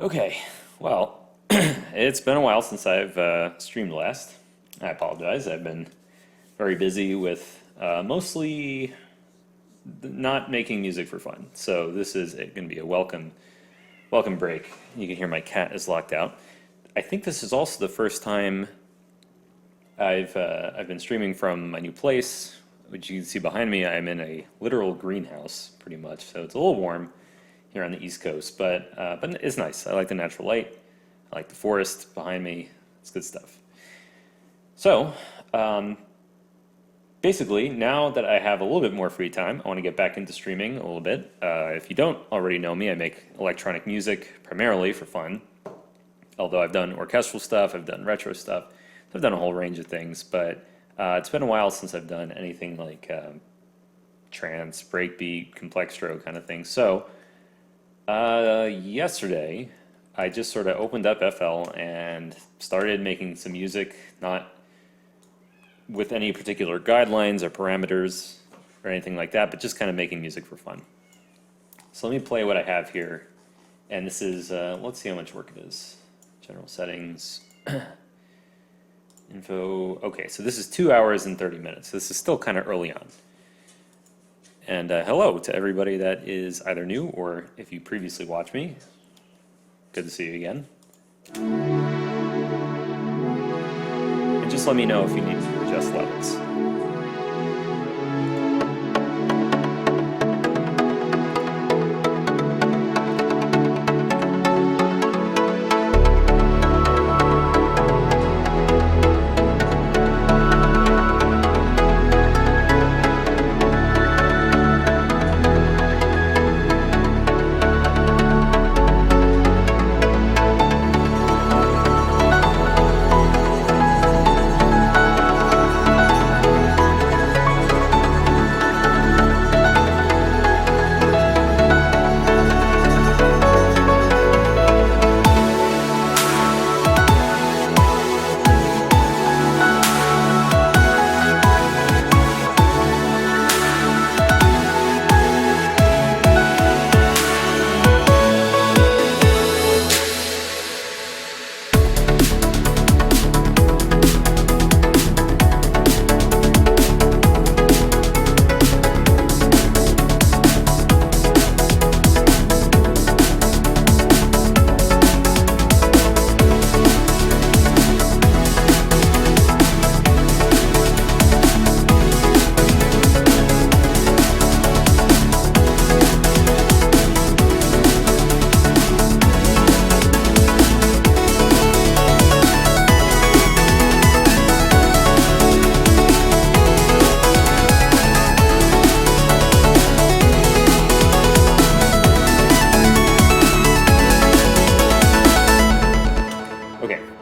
Okay, well, it's been a while since I've streamed last. I apologize. I've been very busy with mostly not making music for fun. So this is going to be a welcome break. You can hear my cat is locked out. I think this is also the first time I've been streaming from my new place, which you can see behind me. I'm in a literal greenhouse, pretty much. So it's a little warm here on the East Coast, but it's nice. I like the natural light. I like the forest behind me. It's good stuff. So, basically, now that I have a little bit more free time, I want to get back into streaming a little bit. If you don't already know me, I make electronic music primarily for fun. Although I've done orchestral stuff, I've done retro stuff, I've done a whole range of things, but it's been a while since I've done anything like trance, breakbeat, complextro kind of thing. So, yesterday, I just sort of opened up FL and started making some music, not with any particular guidelines or parameters or anything like that, but just kind of making music for fun. So let me play what I have here. And this is, let's see how much work it is. General settings, info. Okay, so this is 2 hours and 30 minutes. This is still kind of early on. And hello to everybody that is either new or if you previously watched me. Good to see you again. And just let me know if you need to adjust levels.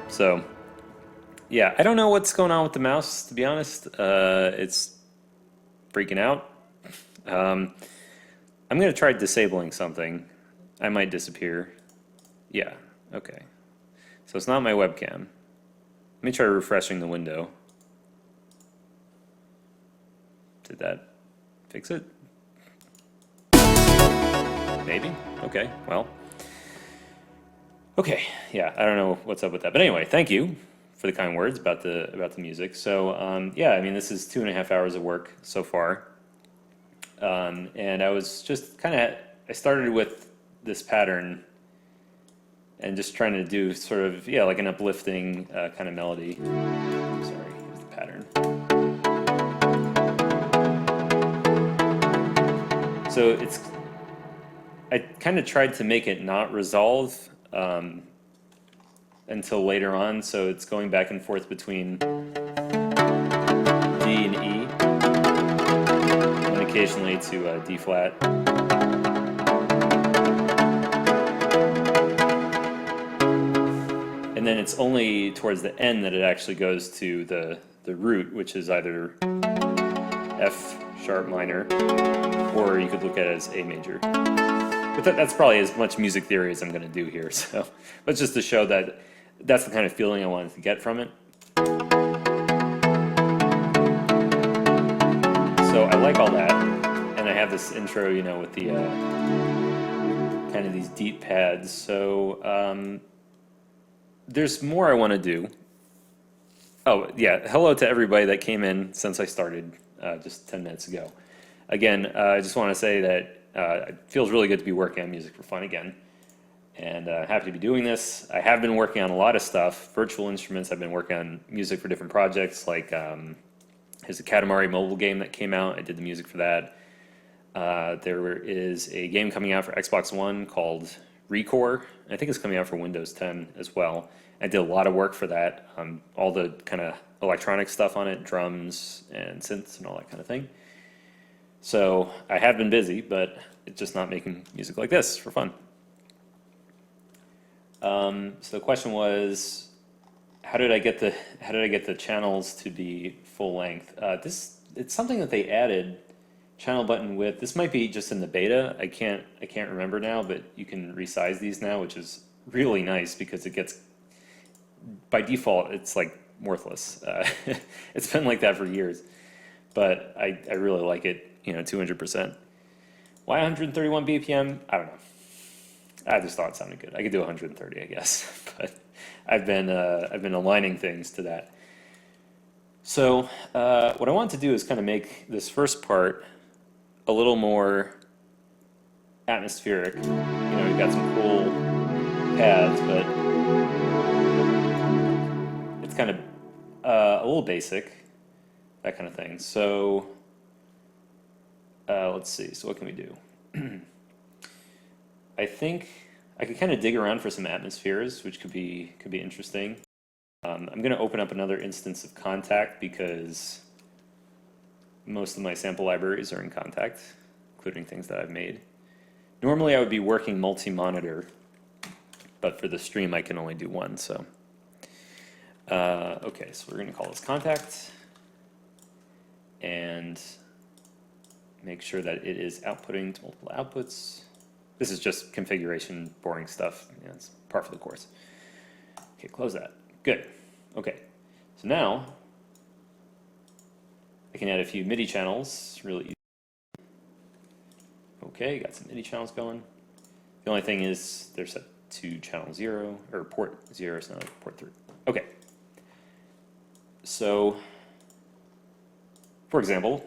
So, yeah, I don't know what's going on with the mouse, to be honest. It's freaking out. I'm going to try disabling something. I might disappear. Yeah, okay. So it's not my webcam. Let me try refreshing the window. Did that fix it? Maybe? Okay, well. Okay, yeah, I don't know what's up with that, but anyway, thank you for the kind words about the music. So yeah, I mean, this is 2.5 hours of work so far, and I was just I started with this pattern and just trying to do sort of like an uplifting kind of melody. Sorry, here's the pattern. So I kind of tried to make it not resolve until later on, so it's going back and forth between D and E, and occasionally to D flat. And then it's only towards the end that it actually goes to the root, which is either F sharp minor, or you could look at it as A major. But that's probably as much music theory as I'm going to do here. So, but just to show that that's the kind of feeling I wanted to get from it. So I like all that, and I have this intro, with the kind kind of these deep pads. So there's more I want to do. Oh, yeah. Hello to everybody that came in since I started just 10 minutes ago. Again, I just want to say that it feels really good to be working on music for fun again. And happy to be doing this. I have been working on a lot of stuff, virtual instruments. I've been working on music for different projects, like there's a Katamari mobile game that came out. I did the music for that. There is a game coming out for Xbox One called Recore. I think it's coming out for Windows 10 as well. I did a lot of work for that, all the kind of electronic stuff on it, drums and synths and all that kind of thing. So I have been busy, but it's just not making music like this for fun. So the question was, how did I get the channels to be full length? It's something that they added, channel button width. This might be just in the beta. I can't remember now, but you can resize these now, which is really nice because it gets, by default, it's like worthless. It's been like that for years, but I really like it. 200%. Why 131 BPM? I don't know. I just thought it sounded good. I could do 130, I guess, but I've been aligning things to that. So what I want to do is kind of make this first part a little more atmospheric. We've got some cool pads, but it's kind of a little basic, that kind of thing. So let's see. So what can we do? I think I could kind of dig around for some atmospheres, which could be interesting. I'm going to open up another instance of Contact because most of my sample libraries are in Contact, including things that I've made. Normally I would be working multi-monitor, but for the stream I can only do one. So okay, so we're going to call this Contact and make sure that it is outputting to multiple outputs. This is just configuration, boring stuff. It's par for the course. Okay, close that. Good. Okay, so now I can add a few MIDI channels really easy. Okay, got some MIDI channels going. The only thing is they're set to channel 0, or port 0, it's not port 3. Okay. So, for example,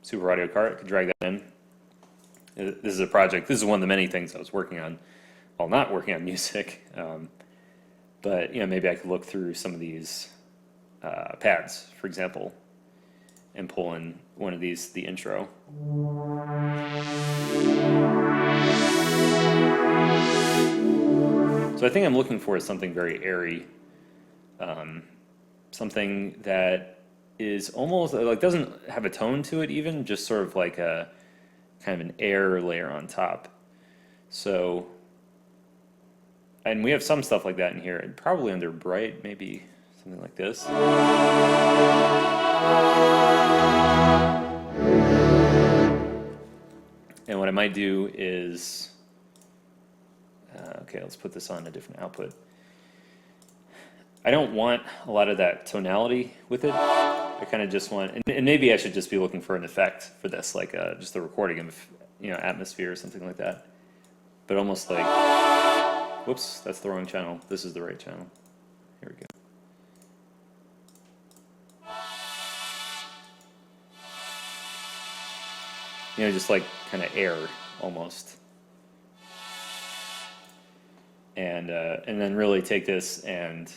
Super Audio Cart, I could drag that in. This is a project, this is one of the many things I was working on while not working on music. But maybe I could look through some of these pads, for example, and pull in one of these, the intro. So I think I'm looking for something very airy, something that is almost like doesn't have a tone to it even, just sort of like a kind of an air layer on top. So, and we have some stuff like that in here, and probably under bright, maybe something like this. And what I might do is, okay, let's put this on a different output. I don't want a lot of that tonality with it. I kind of just want, and maybe I should just be looking for an effect for this, like just a recording of, atmosphere or something like that. But almost like, whoops, that's the wrong channel. This is the right channel. Here we go. Just like kind of air almost. And then really take this and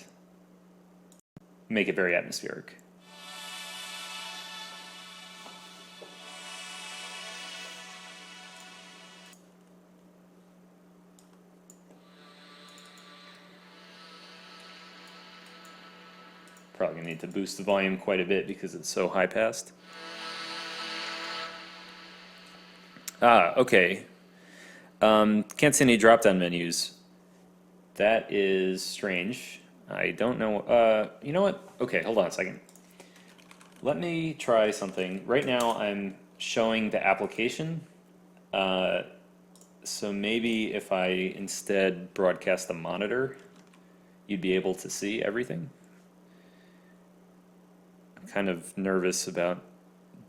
make it very atmospheric. Probably gonna need to boost the volume quite a bit because it's so high passed. Okay. Can't see any drop-down menus. That is strange. I don't know. You know what? Okay, hold on a second. Let me try something. Right now I'm showing the application. So maybe if I instead broadcast the monitor, you'd be able to see everything. I'm kind of nervous about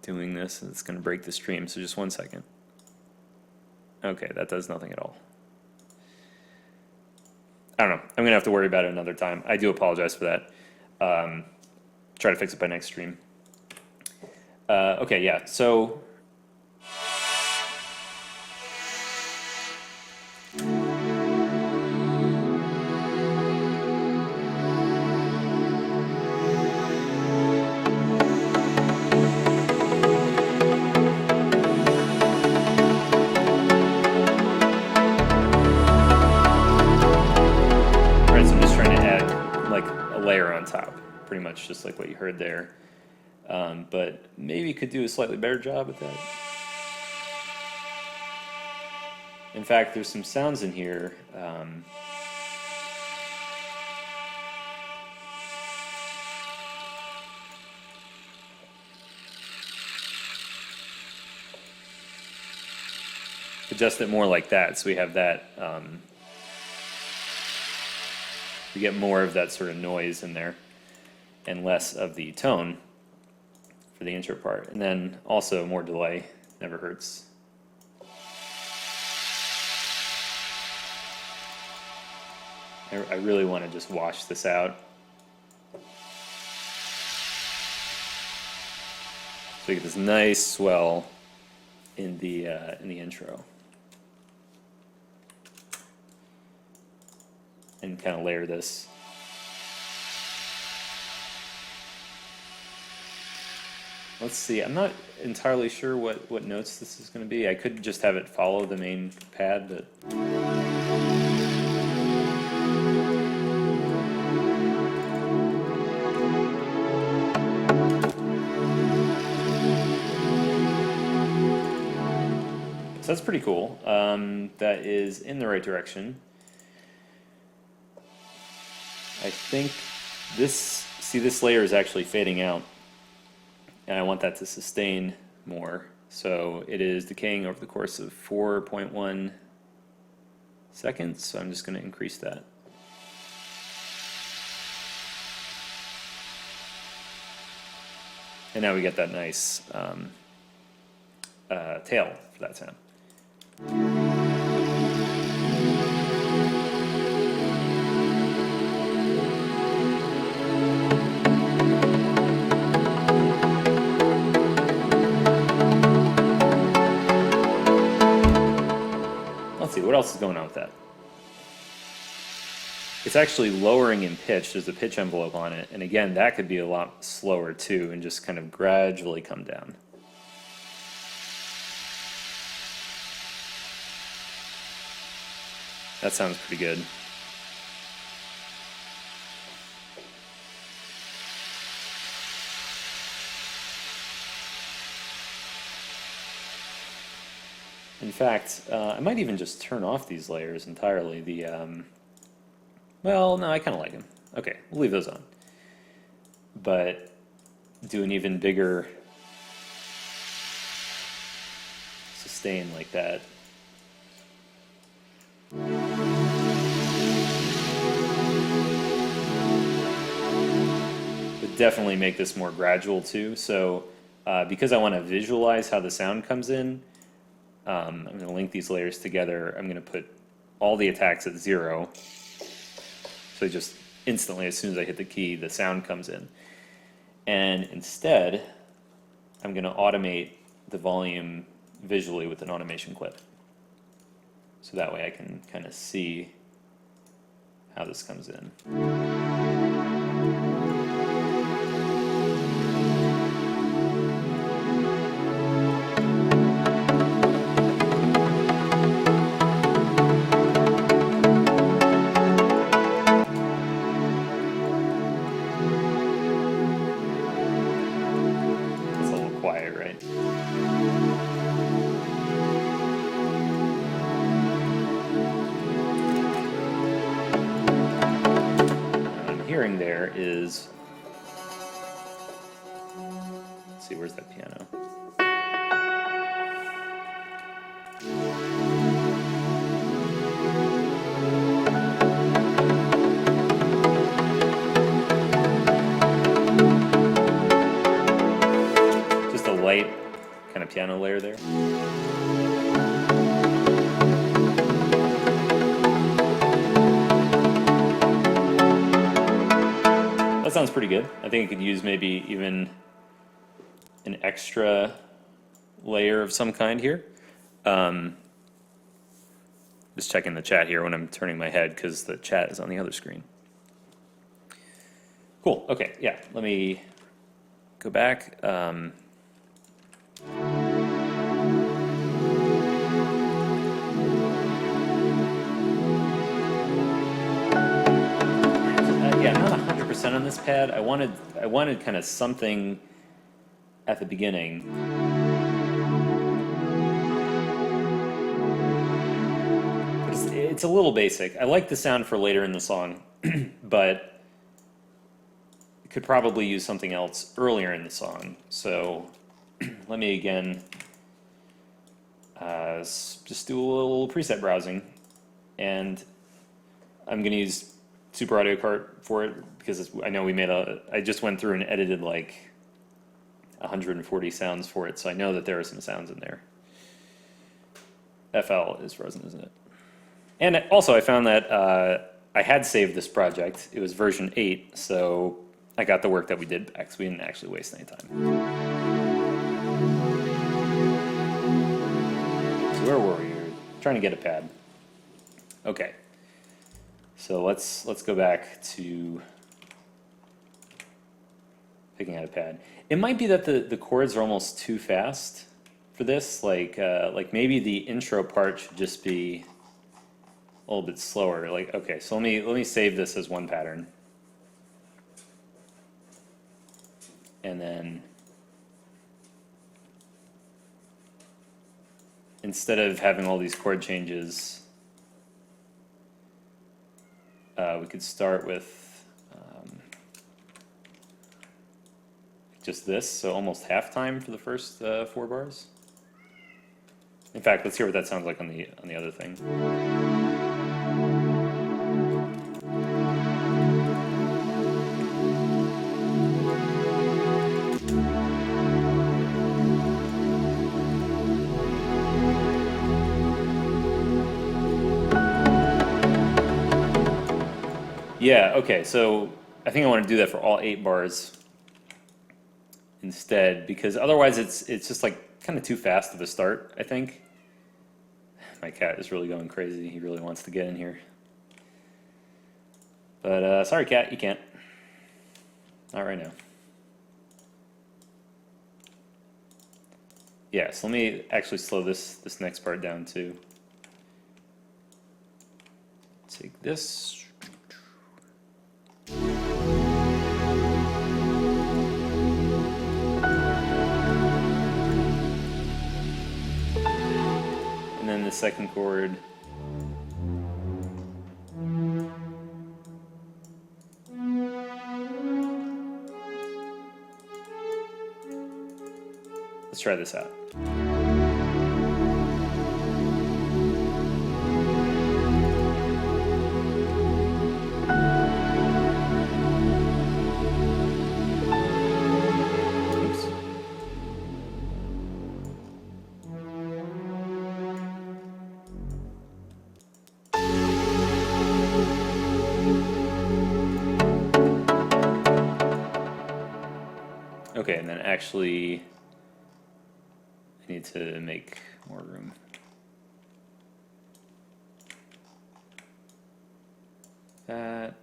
doing this. It's going to break the stream, so just one second. Okay, that does nothing at all. I don't know. I'm gonna have to worry about it another time. I do apologize for that. Try to fix it by next stream. Okay, yeah, so right, so I'm just trying to add like a layer on top, pretty much just like what you heard there. But maybe could do a slightly better job at that. In fact, there's some sounds in here. Adjust it more like that, so we have that. We get more of that sort of noise in there, and less of the tone for the intro part, and then also more delay. Never hurts. I really want to just wash this out. So we get this nice swell in the intro, and kind of layer this. Let's see. I'm not entirely sure what notes this is going to be. I could just have it follow the main pad, but. So that's pretty cool. That is in the right direction. I think this layer is actually fading out, and I want that to sustain more. So it is decaying over the course of 4.1 seconds. So I'm just going to increase that. And now we get that nice tail for that sound. Let's see, what else is going on with that? It's actually lowering in pitch. There's a pitch envelope on it. And again, that could be a lot slower too, and just kind of gradually come down. That sounds pretty good. In fact, I might even just turn off these layers entirely. Well, no, I kind of like them. Okay, we'll leave those on. But do an even bigger sustain like that. Would definitely make this more gradual too. So because I want to visualize how the sound comes in, I'm going to link these layers together. I'm going to put all the attacks at 0. So just instantly, as soon as I hit the key, the sound comes in. And instead, I'm going to automate the volume visually with an automation clip. So that way I can kind of see how this comes in. There is, let's see, where's that piano? Just a light kind of piano layer there. That sounds pretty good. I think it could use maybe even an extra layer of some kind here. Just checking the chat here when I'm turning my head because the chat is on the other screen. Cool, okay, yeah, let me go back. Yeah, I'm not 100% on this pad. I wanted kind of something at the beginning. But it's a little basic. I like the sound for later in the song, but could probably use something else earlier in the song. So let me again just do a little preset browsing, and I'm going to use Super Audio Cart for it because I know I just went through and edited like 140 sounds for it, so I know that there are some sounds in there. FL is frozen, isn't it? And also I found that I had saved this project. It was version 8, so I got the work that we did back, so we didn't actually waste any time. So where were we? We were trying to get a pad. Okay. So let's go back to picking out a pad. It might be that the chords are almost too fast for this. Like maybe the intro part should just be a little bit slower. Like, okay, so let me save this as one pattern, and then instead of having all these chord changes, we could start with just this, so almost half time for the first 4 bars. In fact, let's hear what that sounds like on the other thing. Yeah, okay, so I think I want to do that for all 8 bars instead, because otherwise it's just like kind of too fast of a start, I think. My cat is really going crazy. He really wants to get in here. But sorry, cat, you can't. Not right now. Yeah, so let me actually slow this next part down too. Take this. And then the second chord. Let's try this out. Okay, and then actually I need to make more room. That,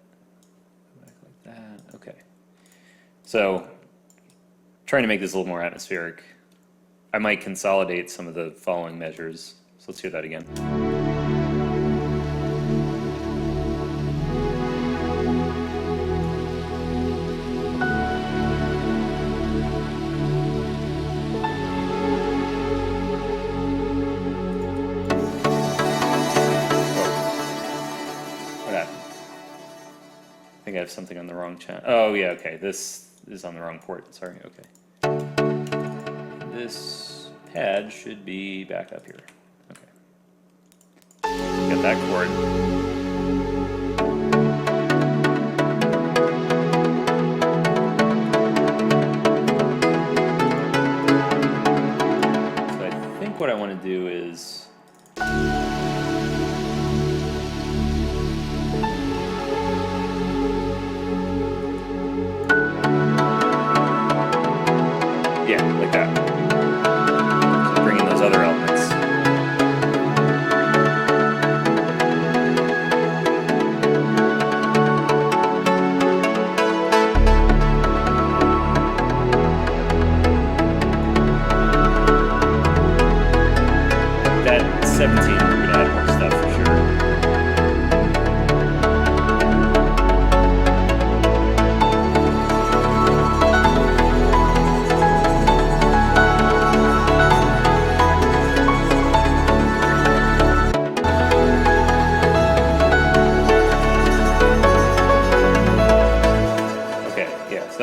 go back like that, okay. So, trying to make this a little more atmospheric. I might consolidate some of the following measures. So let's hear that again. I think I have something on the wrong channel. Oh yeah, okay, this is on the wrong port, sorry, okay. This pad should be back up here, okay. Got that chord. So I think what I want to do is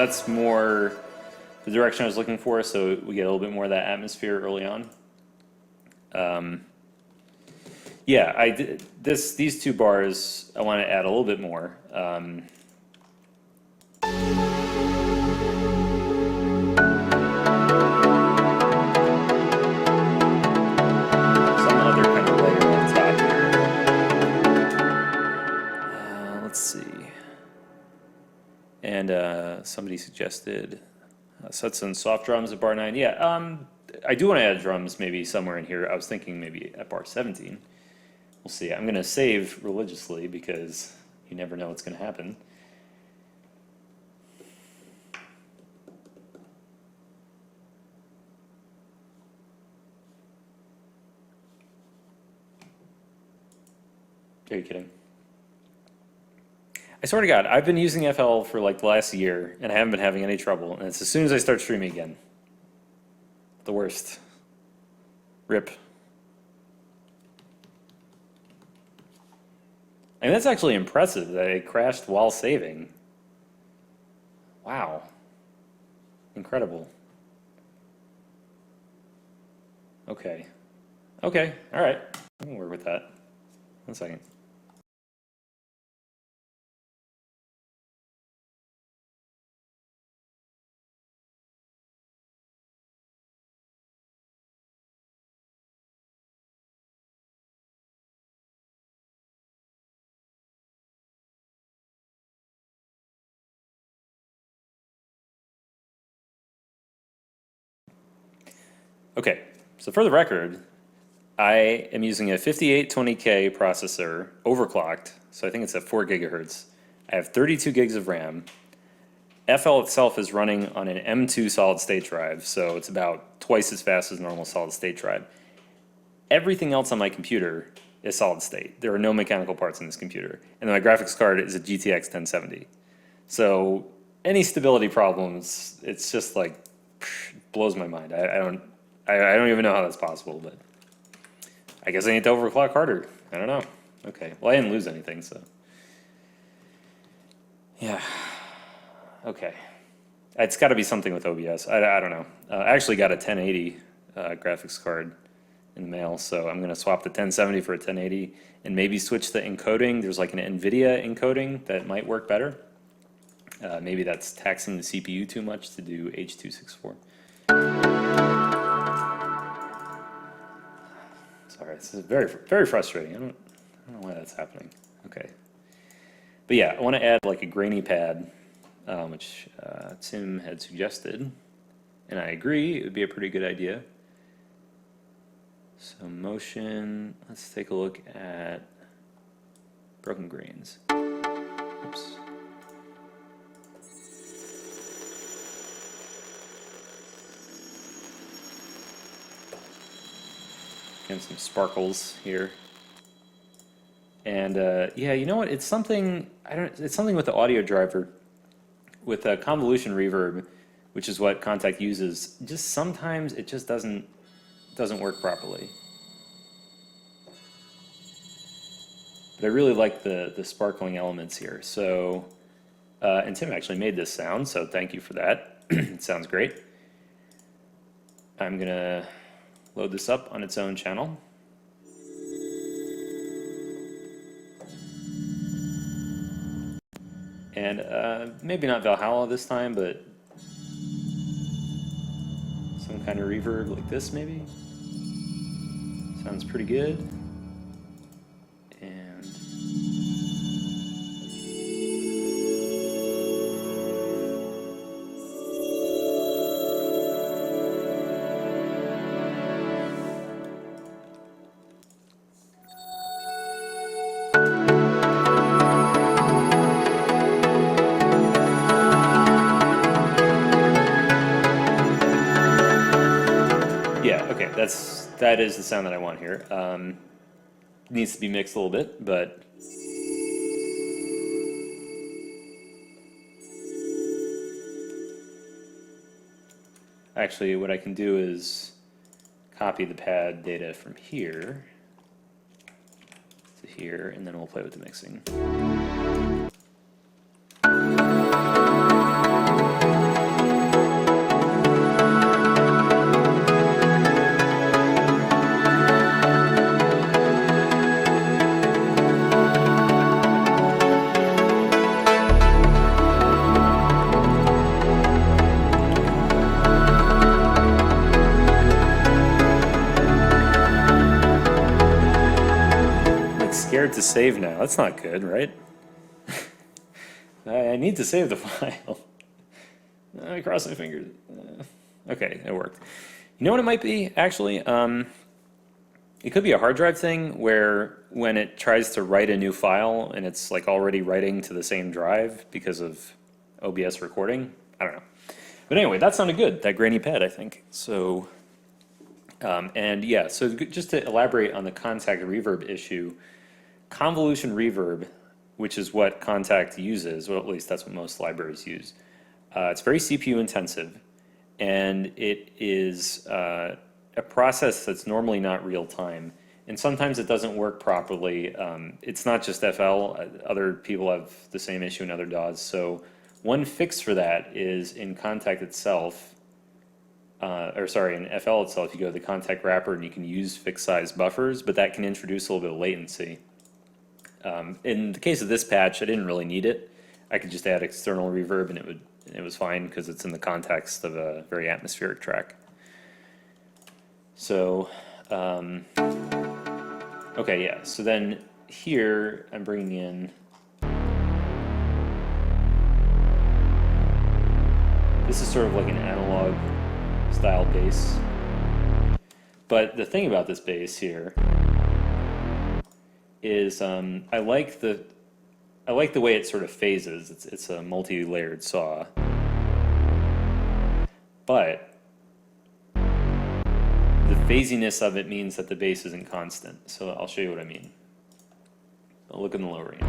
that's more the direction I was looking for, so we get a little bit more of that atmosphere early on. Yeah, I did these two bars, I want to add a little bit more. Some other kind of layer on top here. Let's see. And somebody suggested sets and soft drums at bar 9. Yeah, I do want to add drums maybe somewhere in here. I was thinking maybe at bar 17. We'll see. I'm going to save religiously because you never know what's going to happen. Are you kidding? I swear to God, I've been using FL for like the last year and I haven't been having any trouble. And it's as soon as I start streaming again. The worst. RIP. I mean, that's actually impressive that it crashed while saving. Wow. Incredible. Okay. Okay, all right. I can work with that. 1 second. Okay, so for the record, I am using a 5820K processor, overclocked, so I think it's at 4 gigahertz. I have 32 gigs of RAM. FL itself is running on an M2 solid state drive, so it's about twice as fast as normal solid state drive. Everything else on my computer is solid state. There are no mechanical parts in this computer. And my graphics card is a GTX 1070. So any stability problems, it's just like, blows my mind. I don't even know how that's possible, but I guess I need to overclock harder. I don't know. Okay, well I didn't lose anything, so. Yeah, okay. It's gotta be something with OBS. I don't know. I actually got a 1080 graphics card in the mail, so I'm gonna swap the 1070 for a 1080 and maybe switch the encoding. There's like an NVIDIA encoding that might work better. Maybe that's taxing the CPU too much to do H.264. Sorry, this is very, very frustrating. I don't know why that's happening. Okay. But yeah, I want to add like a grainy pad, which Tim had suggested, and I agree, it would be a pretty good idea. So motion, let's take a look at broken grains. Oops. And some sparkles here. And yeah, you know what? It's something it's something with the audio driver, with a convolution reverb, which is what Contact uses. Just sometimes it just doesn't work properly. But I really like the sparkling elements here. So, and Tim actually made this sound, so thank you for that. It sounds great. I'm gonna load this up on its own channel. And maybe not Valhalla this time, but some kind of reverb like this maybe. Sounds pretty good. And yeah, okay, that is the sound that I want here. Needs to be mixed a little bit, but actually what I can do is copy the pad data from here to here, and then we'll play with the mixing. save now. That's not good, right? I need to save the file. I cross my fingers. Okay, it worked. You know what it might be, actually? It could be a hard drive thing where when it tries to write a new file and it's like already writing to the same drive because of OBS recording. I don't know. But anyway, that sounded good, that grainy pad, I think. So, and yeah, so just to elaborate on the Contact reverb issue, convolution reverb, which is what Contact uses, or at least that's what most libraries use, it's very CPU intensive, and it is a process that's normally not real time, and sometimes it doesn't work properly. It's not just FL, other people have the same issue in other DAWs. So one fix for that is in Contact itself, or sorry, in FL itself, you go to the Contact wrapper and you can use fixed size buffers, but that can introduce a little bit of latency. In the case of this patch, I didn't really need it. I could just add external reverb and it was fine because it's in the context of a very atmospheric track. So, okay, yeah, so then here I'm bringing in, this is sort of like an analog style bass. But the thing about this bass here is I like the way it sort of phases. It's a multi-layered saw, but the phasiness of it means that the bass isn't constant. So I'll show you what I mean. I'll look in the low range.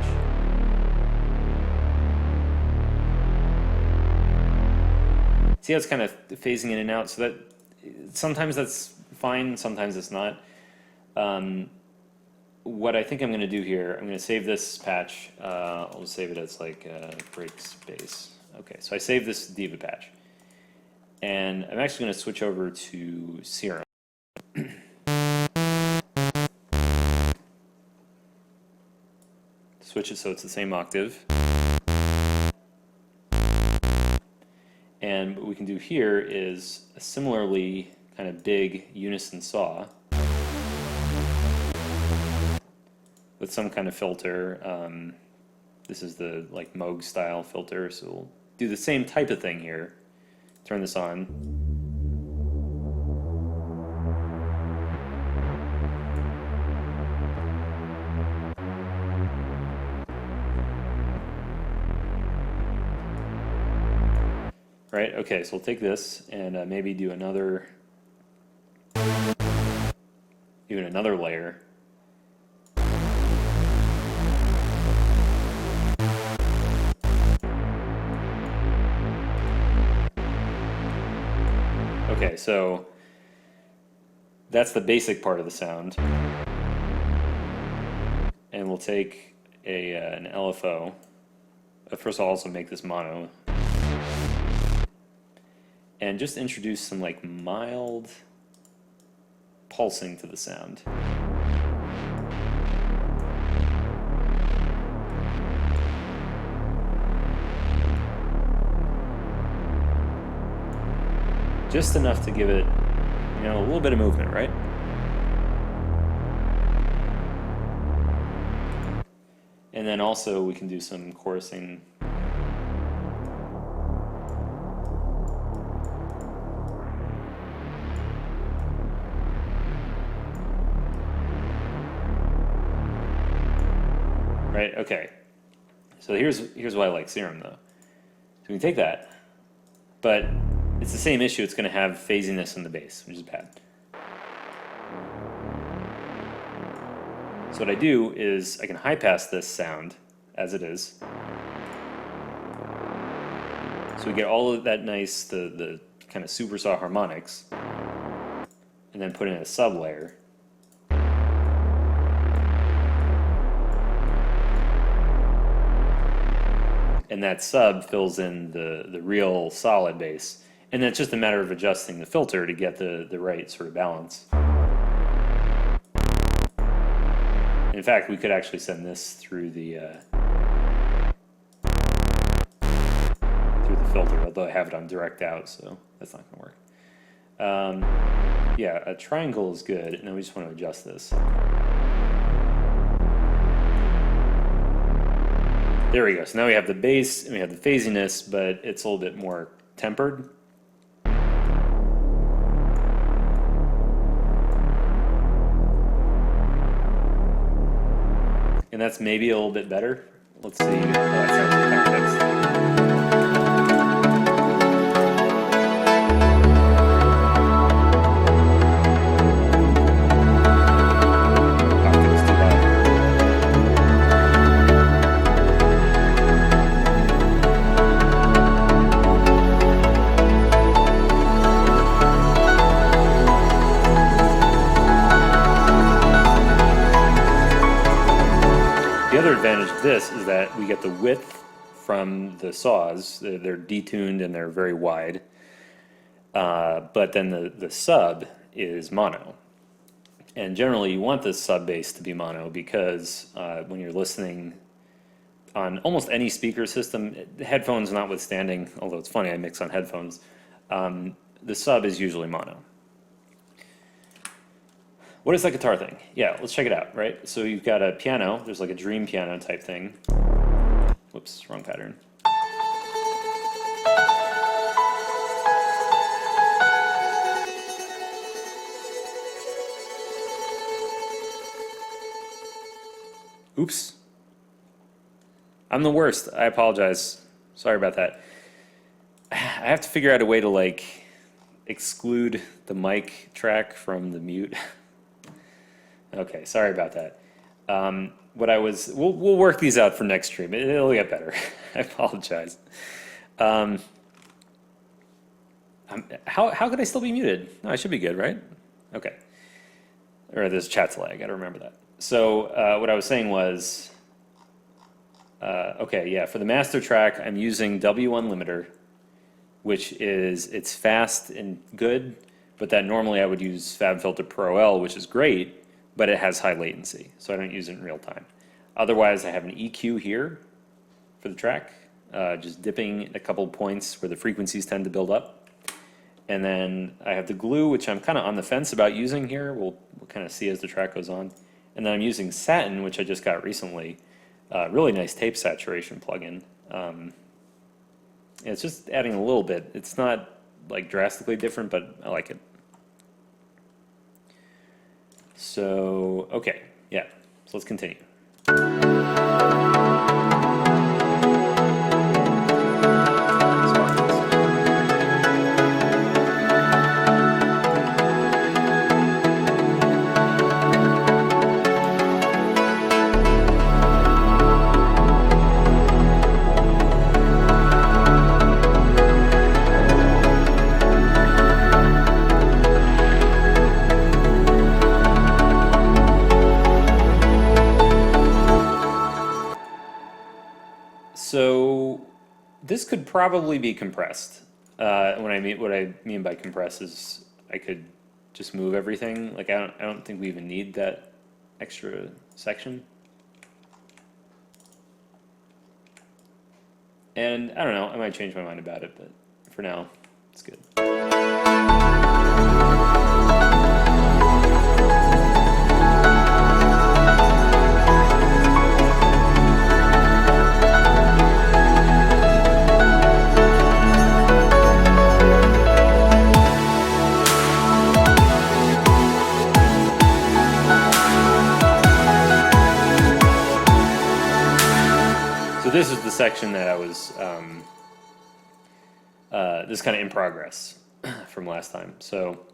See how it's kind of phasing in and out? So that sometimes that's fine, sometimes it's not. What I think I'm going to do here, I'm going to save this patch. I'll just save it as like breaks bass. Okay, so I saved this Diva patch. And I'm actually going to switch over to Zircon. Switch it so it's the same octave. And what we can do here is a similarly kind of big unison saw with some kind of filter. This is the like Moog style filter, so we'll do the same type of thing here. Turn this on. Right, okay, so we'll take this and maybe do another, even another layer. Okay, so that's the basic part of the sound. And we'll take an LFO. First I'll also make this mono. And just introduce some like mild pulsing to the sound. Just enough to give it, you know, a little bit of movement, right? And then also we can do some chorusing. Right, okay. So here's why I like Serum though. So we can take that, but it's the same issue. It's going to have phasiness in the bass, which is bad. So what I do is I can high pass this sound as it is. So we get all of that nice, the kind of super saw harmonics, and then put in a sub layer. And that sub fills in the real solid bass. And then it's just a matter of adjusting the filter to get the right sort of balance. In fact, we could actually send this through the filter, although I have it on direct out, so that's not going to work. Yeah, a triangle is good, and then we just want to adjust this. There we go. So now we have the bass and we have the phasiness, but it's a little bit more tempered. And that's maybe a little bit better. Let's see how that sounds in context. The other advantage of this is that we get the width from the saws. They're detuned and they're very wide. But then the sub is mono. And generally you want the sub bass to be mono because when you're listening on almost any speaker system, headphones notwithstanding, although it's funny I mix on headphones, the sub is usually mono. What is that guitar thing? Yeah, let's check it out, right? So you've got a piano, there's like a dream piano type thing. Whoops, wrong pattern. Oops. I'm the worst, I apologize. Sorry about that. I have to figure out a way to like exclude the mic track from the mute. Okay, sorry about that. We'll work these out for next stream. It'll get better. I apologize. How could I still be muted? No, I should be good, right? Okay. Or there's chat's lag. I gotta remember that. So what I was saying was, okay, yeah, for the master track, I'm using W1 limiter, which is it's fast and good, but that normally I would use FabFilter Pro L, which is great. But it has high latency, so I don't use it in real time. Otherwise, I have an EQ here for the track, just dipping a couple points where the frequencies tend to build up. And then I have the glue, which I'm kind of on the fence about using here. We'll kind of see as the track goes on. And then I'm using Satin, which I just got recently. Really nice tape saturation plugin. It's just adding a little bit. It's not like drastically different, but I like it. So, okay, yeah, so let's continue. So this could probably be compressed. What I mean by compress is I could just move everything. Like I don't think we even need that extra section. And I don't know, I might change my mind about it, but for now, it's good. This is the section that I was, this kind of in progress from last time. So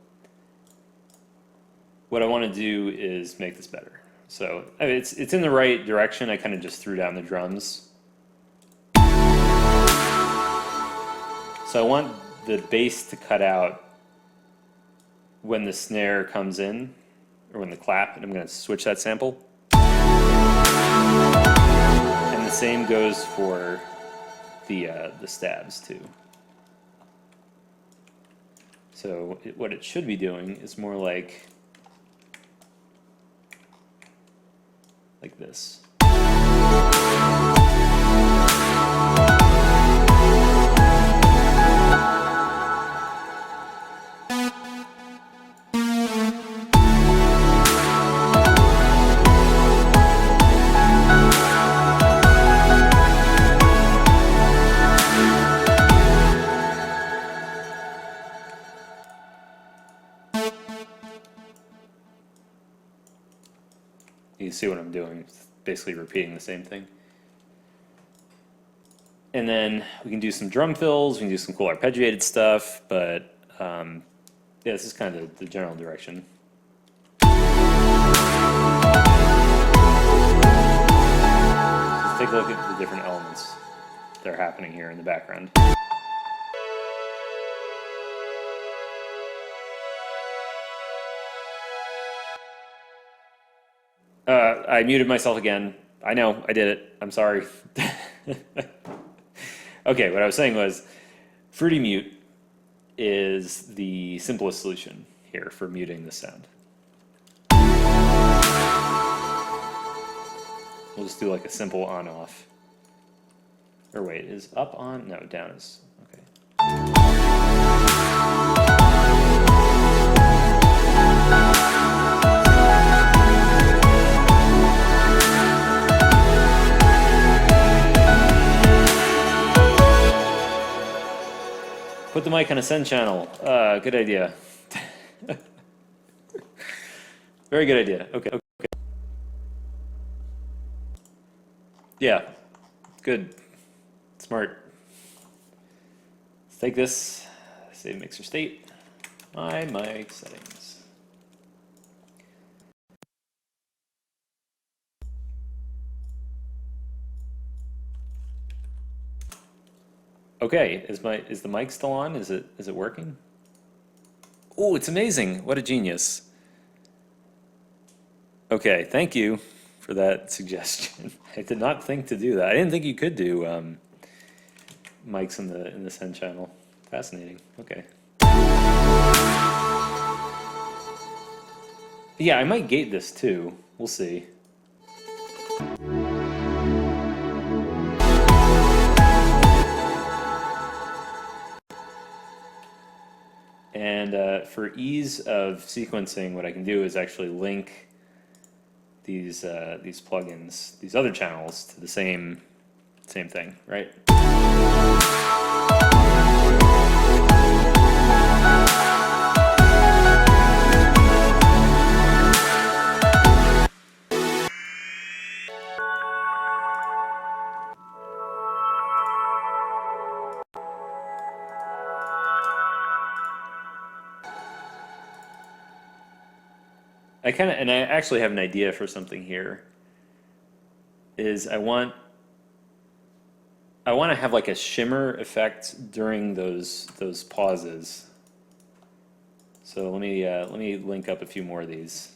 what I want to do is make this better. So I mean, it's in the right direction. I kind of just threw down the drums. So I want the bass to cut out when the snare comes in, or when the clap, and I'm going to switch that sample. The same goes for the stabs too. So what it should be doing is more like this. you see what I'm doing. It's basically repeating the same thing. And then we can do some drum fills, we can do some cool arpeggiated stuff, but yeah, this is kind of the general direction. Let's take a look at the different elements that are happening here in the background. I muted myself again. I know, I did it. I'm sorry. Okay, what I was saying was Fruity Mute is the simplest solution here for muting the sound. We'll just do like a simple on-off. Or wait, is up on? No, down is, okay. Put the mic on a send channel. Good idea. Very good idea. Okay. Yeah, good, smart. Let's take this, save mixer state, my mic settings. Okay, is the mic still on? Is it working? Oh, it's amazing! What a genius. Okay, thank you for that suggestion. I did not think to do that. I didn't think you could do mics in the send channel. Fascinating. Okay. Yeah, I might gate this too. We'll see. And for ease of sequencing, what I can do is actually link these plugins, these other channels, to the same thing, right? I actually have an idea for something here. Is I want to have like a shimmer effect during those pauses. So let me link up a few more of these.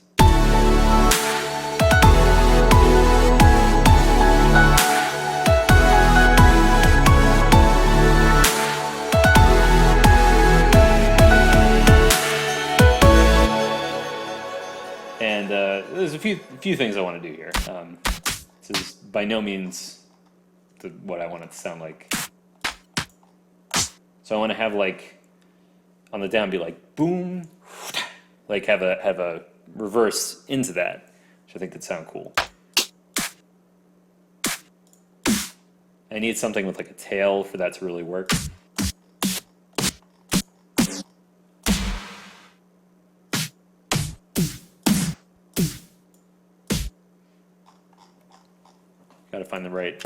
And there's a few things I want to do here. This is by no means what I want it to sound like. So I want to have like on the down be like boom, like have a reverse into that, which I think could sound cool. I need something with like a tail for that to really work. Got to find the right.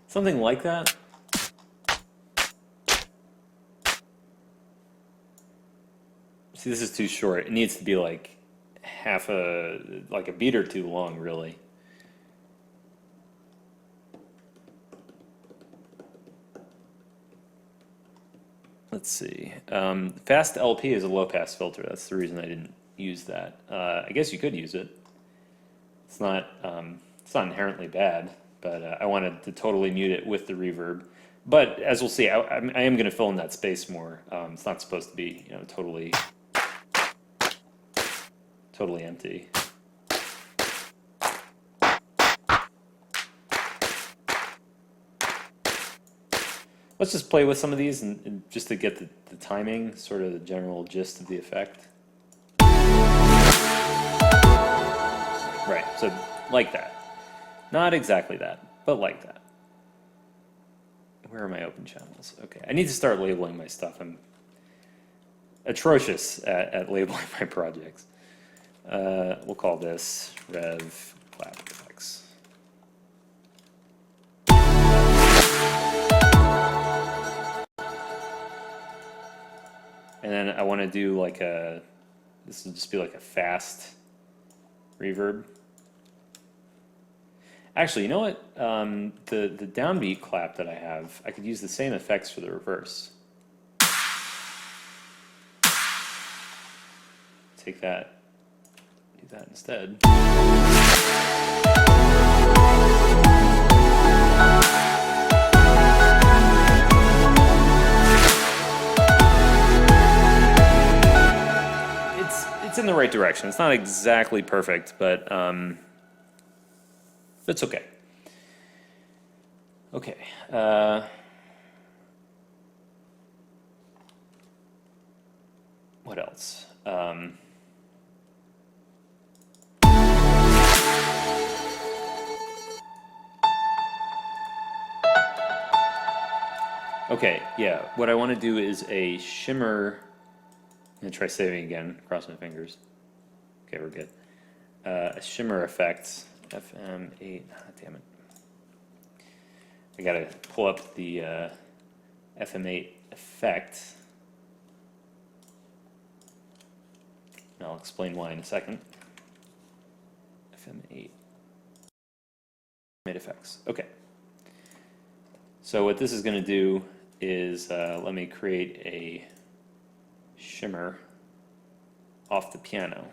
Something like that. See, this is too short. It needs to be like like a beat or two long, really. Let's see. Fast LP is a low pass filter. That's the reason I didn't use that. I guess you could use it. It's not inherently bad, but I wanted to totally mute it with the reverb. But as we'll see, I am going to fill in that space more. It's not supposed to be, totally empty. Let's just play with some of these and just to get the timing, sort of the general gist of the effect. Right, so like that. Not exactly that, but like that. Where are my open channels? Okay, I need to start labeling my stuff. atrocious at labeling my projects. We'll call this Rev Clap Effects. And then I want to do like this will just be like a fast reverb. Actually, you know what? The downbeat clap that I have, I could use the same effects for the reverse. Take that, do that instead. It's in the right direction. It's not exactly perfect, but it's okay. Okay. What else? Okay, yeah, what I want to do is a shimmer. I'm going to try saving again, cross my fingers. Okay, we're good. A shimmer effect, FM8, damn it. I got to pull up the FM8 effect. And I'll explain why in a second. FM8 effects, okay. So what this is going to do is let me create a shimmer off the piano.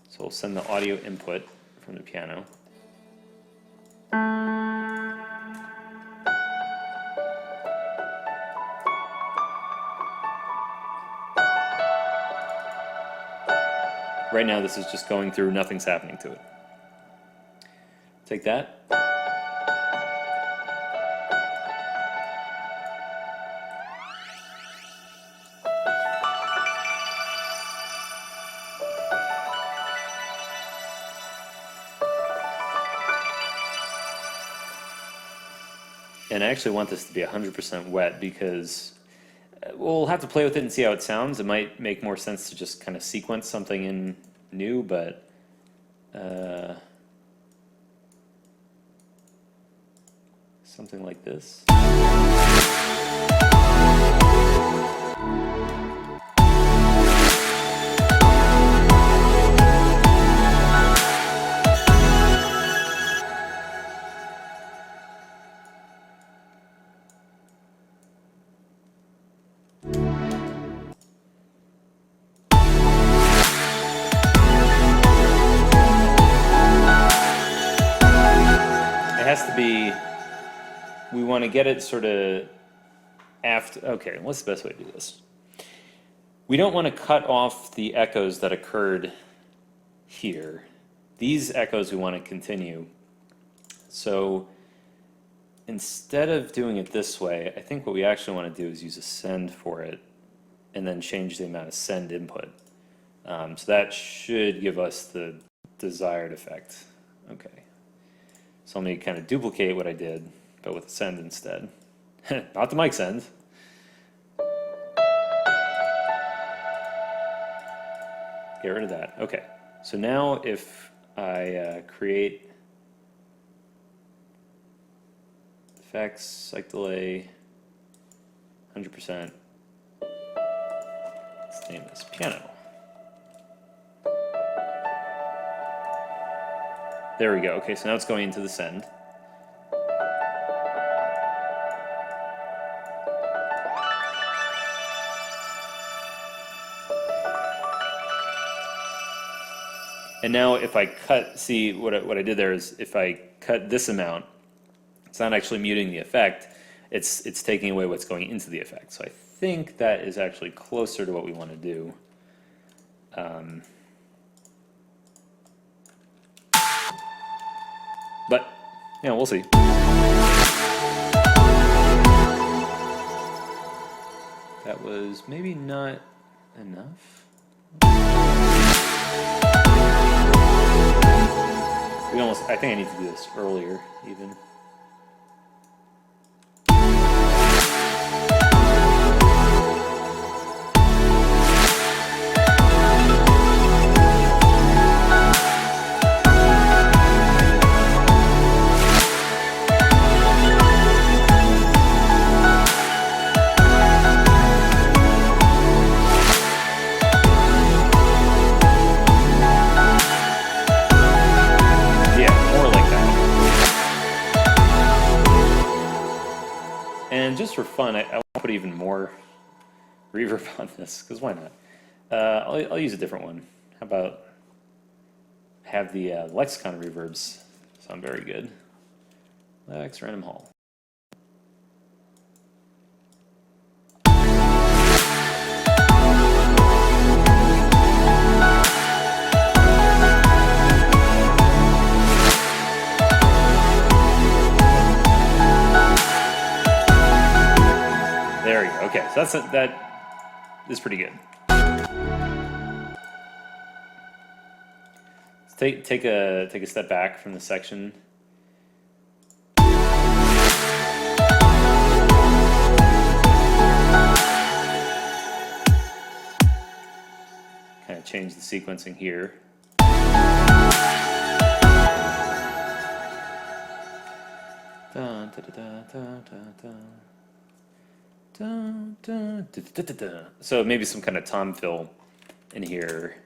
So we'll send the audio input from the piano. Right now this is just going through, nothing's happening to it. Take that. And I actually want this to be 100% wet because we'll have to play with it and see how it sounds. It might make more sense to just kind of sequence something in new, but something like this. Has to be, we want to get it sort of after, okay, what's the best way to do this? We don't want to cut off the echoes that occurred here. These echoes we want to continue. So instead of doing it this way, I think what we actually want to do is use a send for it and then change the amount of send input. So that should give us the desired effect. Okay. So let me kind of duplicate what I did, but with a send instead. Not the mic send. Get rid of that. Okay. So now if I create effects, cycle delay, 100%. Let's name this piano. There we go. Okay, so now it's going into the send. And now if I cut, see what I did there is if I cut this amount, it's not actually muting the effect, it's taking away what's going into the effect. So I think that is actually closer to what we want to do. But, yeah, we'll see. That was maybe not enough. I think I need to do this earlier, even. just for fun, I want to put even more reverb on this, because why not? I'll use a different one. How about have the Lexicon reverbs sound very good. Lex Random Hall. There we go. Okay, so that is pretty good. Let's take a step back from the section. Kind of change the sequencing here. Dun, da, da, da, da, da, da. Dun, dun, da, da, da, da. So maybe some kind of tom fill in here.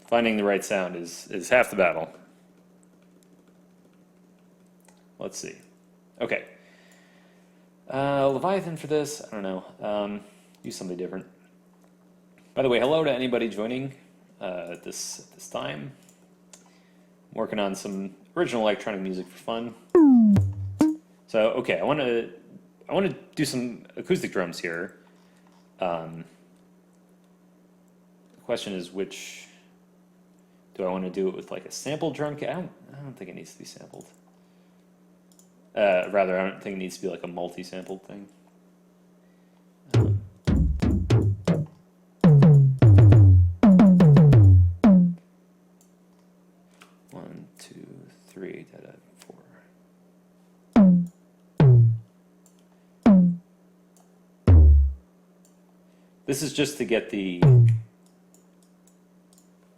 Finding the right sound is half the battle. Let's see. Okay. Leviathan for this, I don't know. Use something different. By the way, hello to anybody joining at this time. I'm working on some original electronic music for fun. So, okay, I want to do some acoustic drums here. The question is, which do I want to do it with, like a sample drum kit? I don't think it needs to be sampled. Rather, I don't think it needs to be like a multi-sampled thing. 1, 2, 3, 4. This is just to get the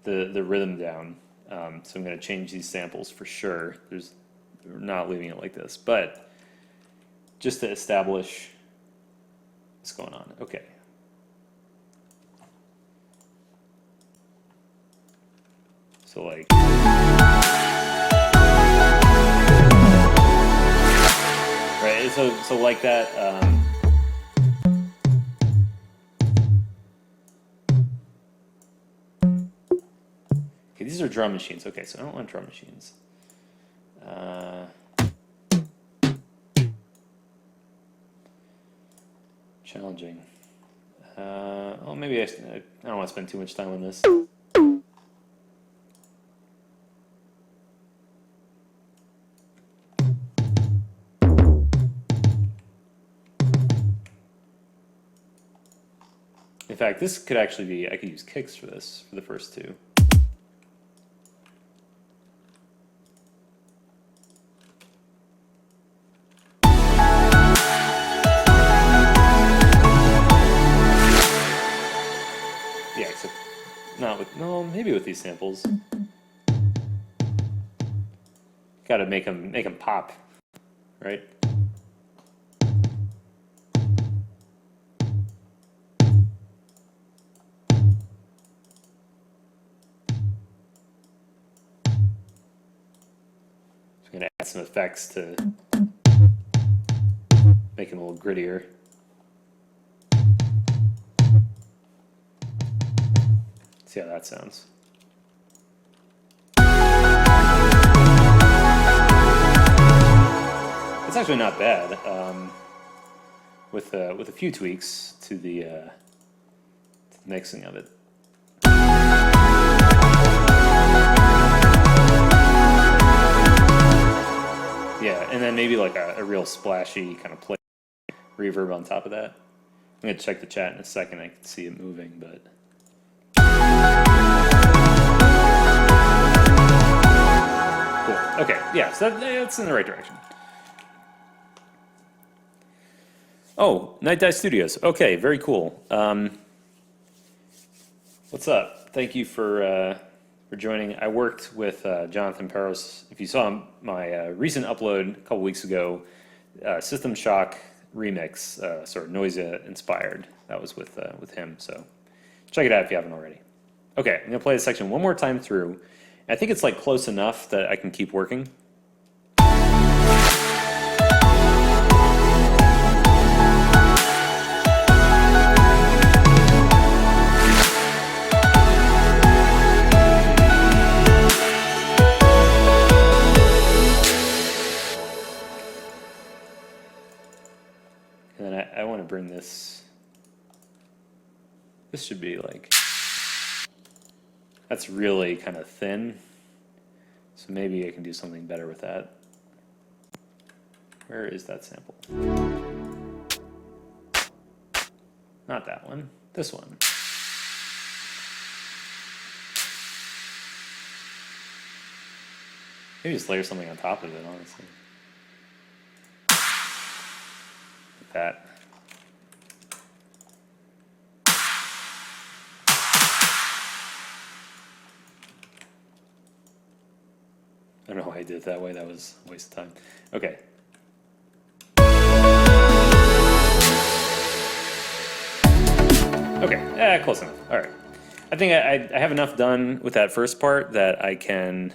rhythm down. So I'm going to change these samples for sure. We're not leaving it like this, but just to establish what's going on. Okay. So like, right? So like that. Okay, these are drum machines. Okay, so I don't want drum machines. Challenging. Well, maybe I don't want to spend too much time on this. In fact, this could actually be, I could use kicks for this, for the first two. Yeah, except not with, no, maybe with these samples. Got to make them pop, right? I'm going to add some effects to make it a little grittier. See how that sounds. It's actually not bad. With a few tweaks to the mixing of it. Yeah, and then maybe like a real splashy kind of play reverb on top of that. I'm gonna check the chat in a second. I can see it moving, but. Cool. Okay, yeah, so that's in the right direction. Oh, Night Dive Studios. Okay, very cool. What's up? Thank you for joining. I worked with Jonathan Peros. If you saw my recent upload a couple weeks ago, System Shock remix, sort of Noisia inspired. That was with him. So check it out if you haven't already. Okay, I'm gonna play this section one more time through. I think it's like close enough that I can keep working. And then I want to bring this. This should be like. That's really kind of thin. So maybe I can do something better with that. Where is that sample? Not that one. This one. Maybe just layer something on top of it, honestly. Like that. I don't know why I did it that way. That was a waste of time. Okay. Okay, close enough. All right. I think I have enough done with that first part that I can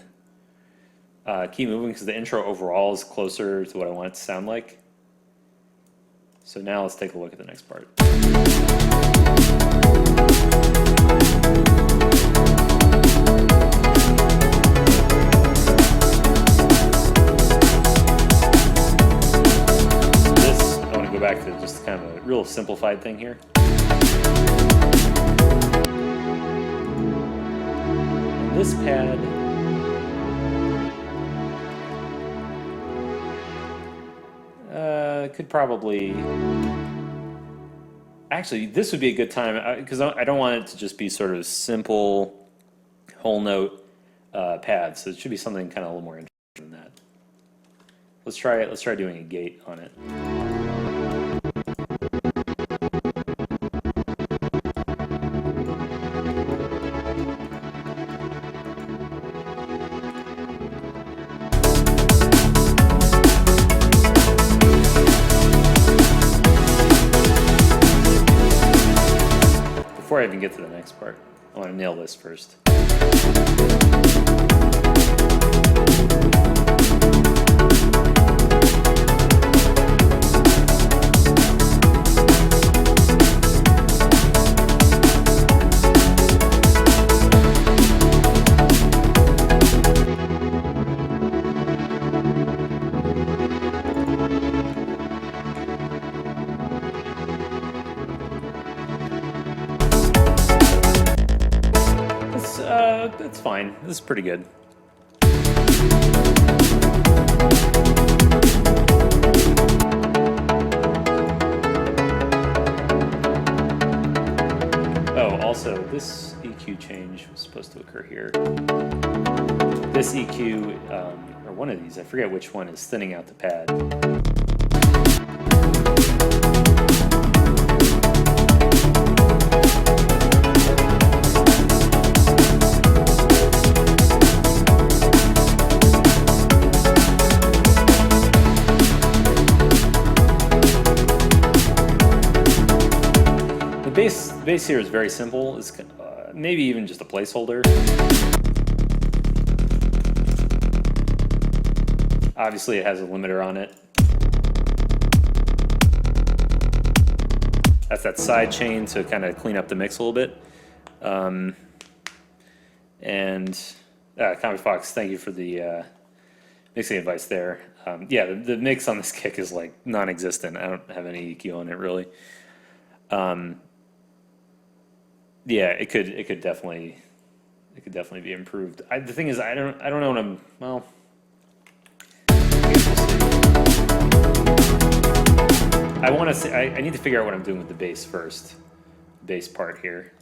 keep moving because the intro overall is closer to what I want it to sound like. So now let's take a look at the next part. This, I want to go back to just kind of a real simplified thing here. And this pad, could probably, actually this would be a good time because I don't want it to just be sort of simple whole note pads, so it should be something kind of a little more interesting than that. Let's try doing a gate on it. Before I even get to the next part, I want to nail this first. It's fine. This is pretty good. Oh, also, this EQ change was supposed to occur here. This EQ, or one of these, I forget which one, is thinning out the pad. The bass here is very simple. It's maybe even just a placeholder. Obviously, it has a limiter on it. That's that side chain to kind of clean up the mix a little bit. And Comic Fox, thank you for the mixing advice there. Yeah, the mix on this kick is like non-existent. I don't have any EQ on it really. Yeah, it could definitely be improved. The thing is, I don't know what I'm, well, I want to say I need to figure out what I'm doing with the bass first. Bass part here.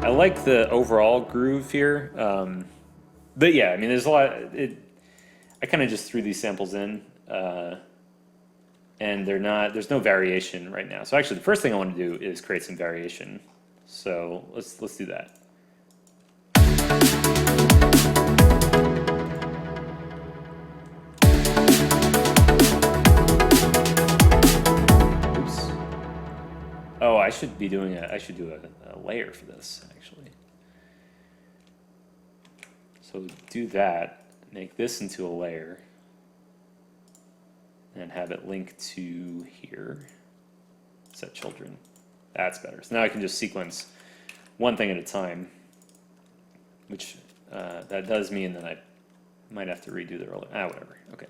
I like the overall groove here, but yeah, I mean, there's a lot. I kind of just threw these samples in, and there's no variation right now. So actually, the first thing I want to do is create some variation. So let's do that. Oops. Oh, I should do a layer for this actually. So do that, make this into a layer, and have it link to here. Set children. That's better. So now I can just sequence one thing at a time, which that does mean that I might have to redo the earlier. Whatever. Okay.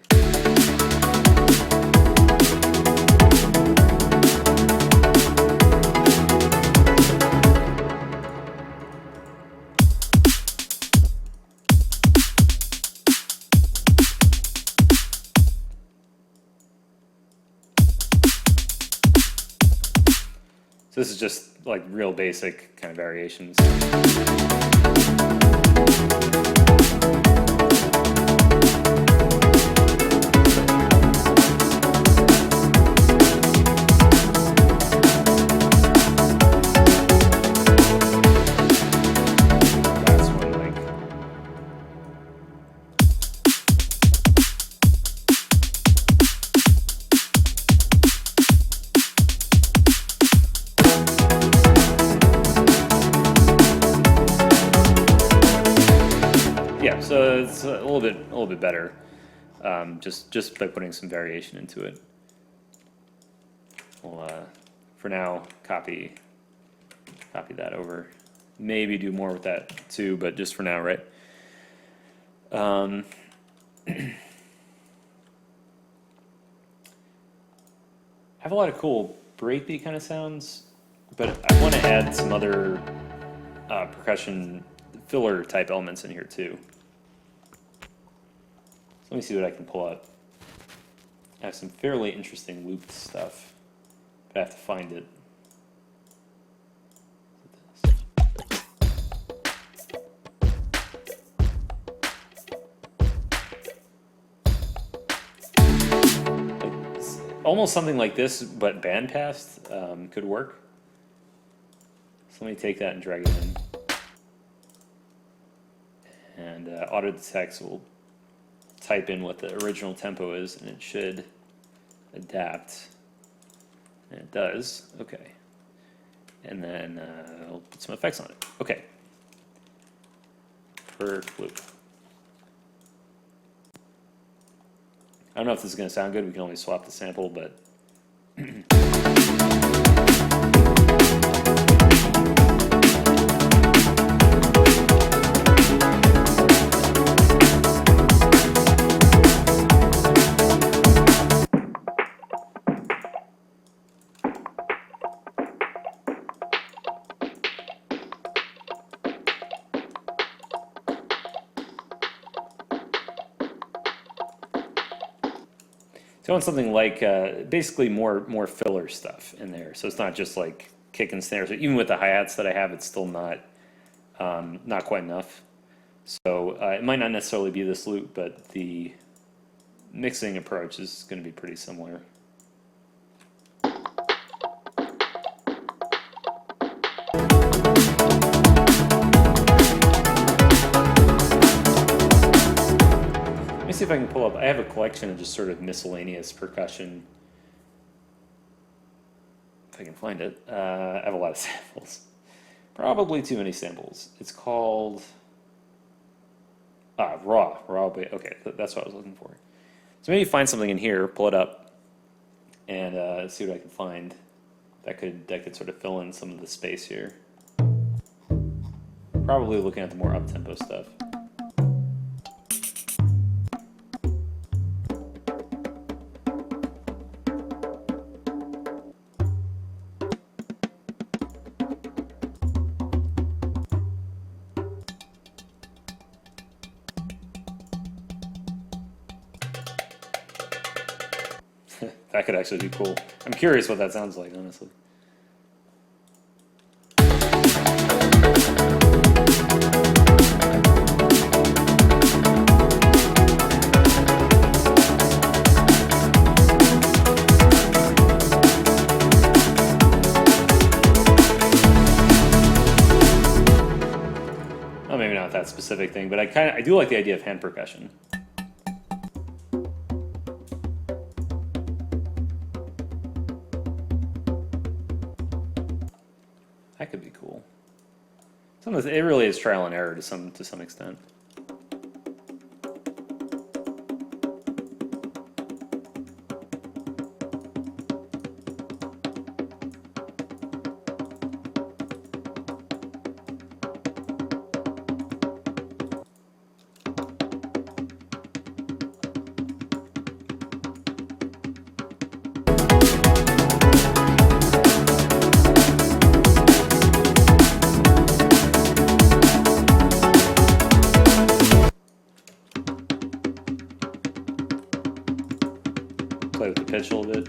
So this is just like real basic kind of variations. That's one link. Yeah, so it's a little bit better, just by putting some variation into it. We'll, for now, copy that over. Maybe do more with that too, but just for now, right? I have a lot of cool breakbeat kind of sounds, but I want to add some other percussion filler type elements in here too. So let me see what I can pull up. I have some fairly interesting looped stuff, but I have to find it. Almost something like this, but bandpassed could work. So let me take that and drag it in. And auto detect will type in what the original tempo is, and it should adapt. And it does. Okay. And then I'll put some effects on it. Okay. Per loop. I don't know if this is going to sound good. We can only swap the sample, but so I want something like basically more filler stuff in there. So it's not just like kick and snare. So even with the hi-hats that I have, it's still not quite enough. So it might not necessarily be this loop, but the mixing approach is going to be pretty similar. Let me see if I can pull up. I have a collection of just sort of miscellaneous percussion. If I can find it. I have a lot of samples. Probably too many samples. It's called raw. Okay, that's what I was looking for. So maybe find something in here, pull it up, and see what I can find that could sort of fill in some of the space here. Probably looking at the more up-tempo stuff. That could actually be cool. I'm curious what that sounds like, honestly. specific thing, but I do like the idea of hand percussion. That could be cool. It really is trial and error to some extent. Play with the pitch a little bit.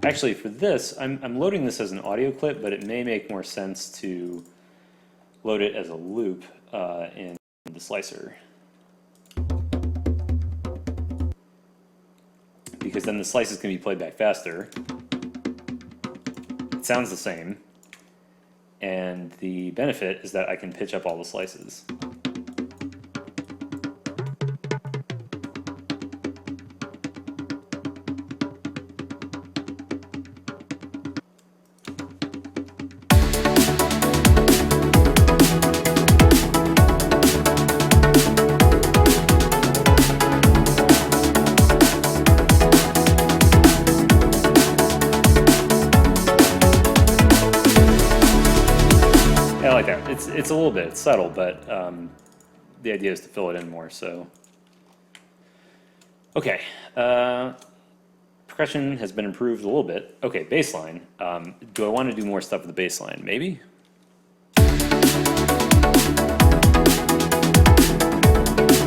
Actually, for this, I'm loading this as an audio clip, but it may make more sense to load it as a loop in the slicer. Because then the slices can be played back faster. It sounds the same. And the benefit is that I can pitch up all the slices. I like that. It's a little bit, it's subtle, but the idea is to fill it in more, so. Okay, percussion has been improved a little bit. Okay, bass line. Do I want to do more stuff with the bass line? Maybe?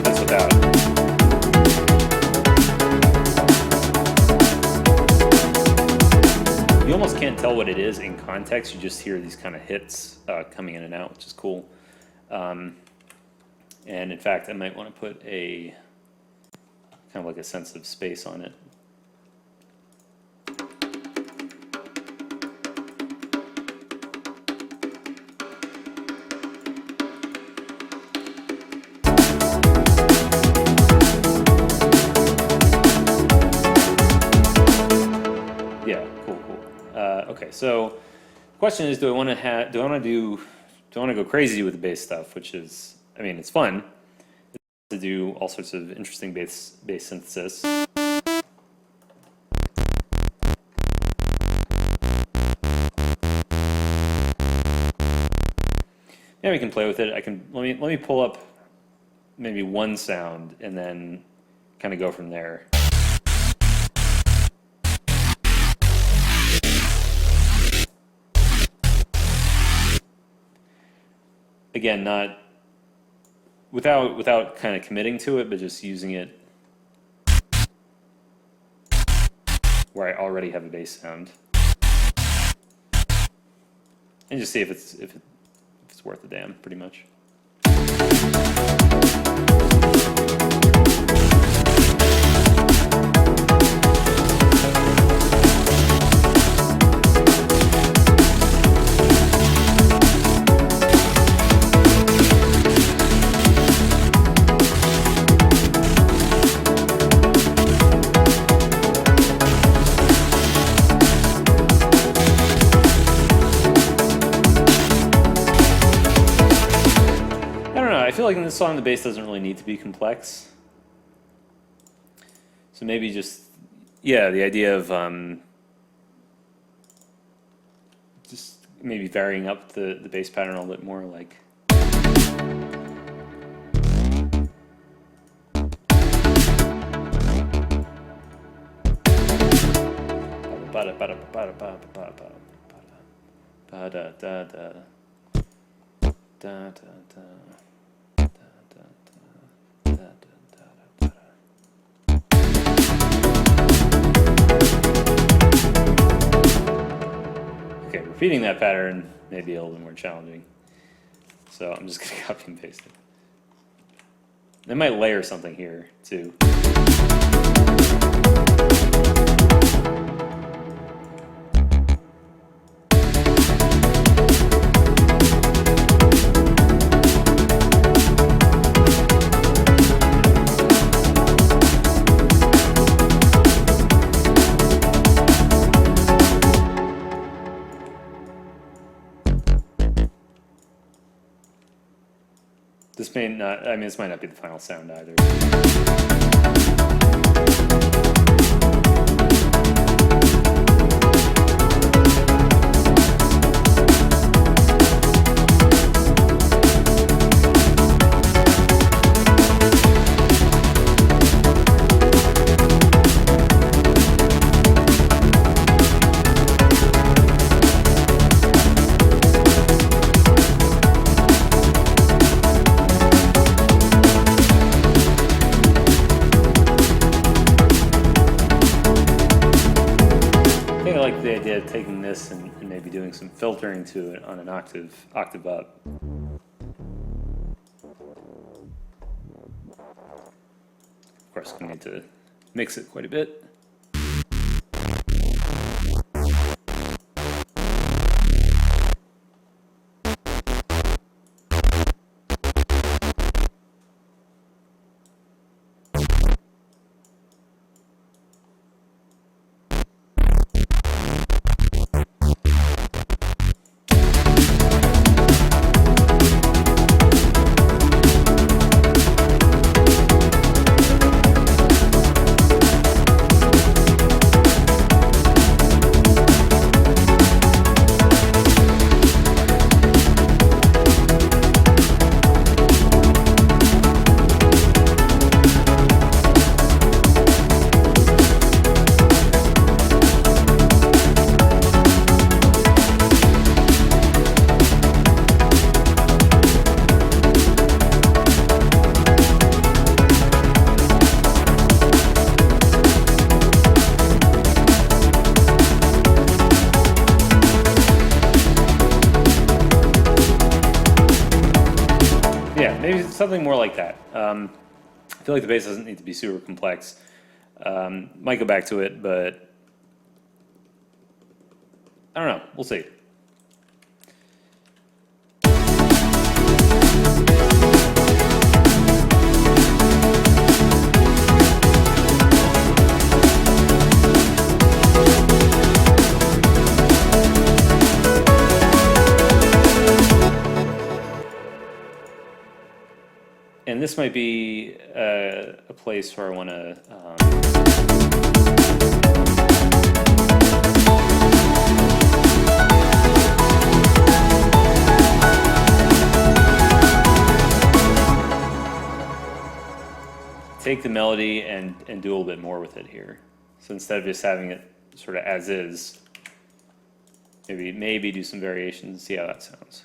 That's without. You almost can't tell what it is in context. You just hear these kind of hits coming in and out, which is cool. And in fact, I might want to put a kind of like a sense of space on it. Okay, so the question is, do I want to go crazy with the bass stuff? Which is, I mean, it's fun to do all sorts of interesting bass synthesis. Yeah, we can play with it. Let me pull up maybe one sound and then kind of go from there. Again, not without kind of committing to it, but just using it where I already have a bass sound, and just see if it's worth the damn, pretty much. I feel like in this song the bass doesn't really need to be complex. So maybe just, yeah, the idea of just maybe varying up the bass pattern a little bit more, like. Okay, repeating that pattern may be a little bit more challenging. So I'm just going to copy and paste it. They might layer something here too. This may not, I mean, this might not be the final sound either. The idea of taking this and maybe doing some filtering to it on an octave up. Of course, we need to mix it quite a bit. Maybe something more like that. I feel like the bass doesn't need to be super complex. Might go back to it, but I don't know. We'll see. And this might be a place where I want to take the melody and do a little bit more with it here. So instead of just having it sort of as is, maybe do some variations and see how that sounds.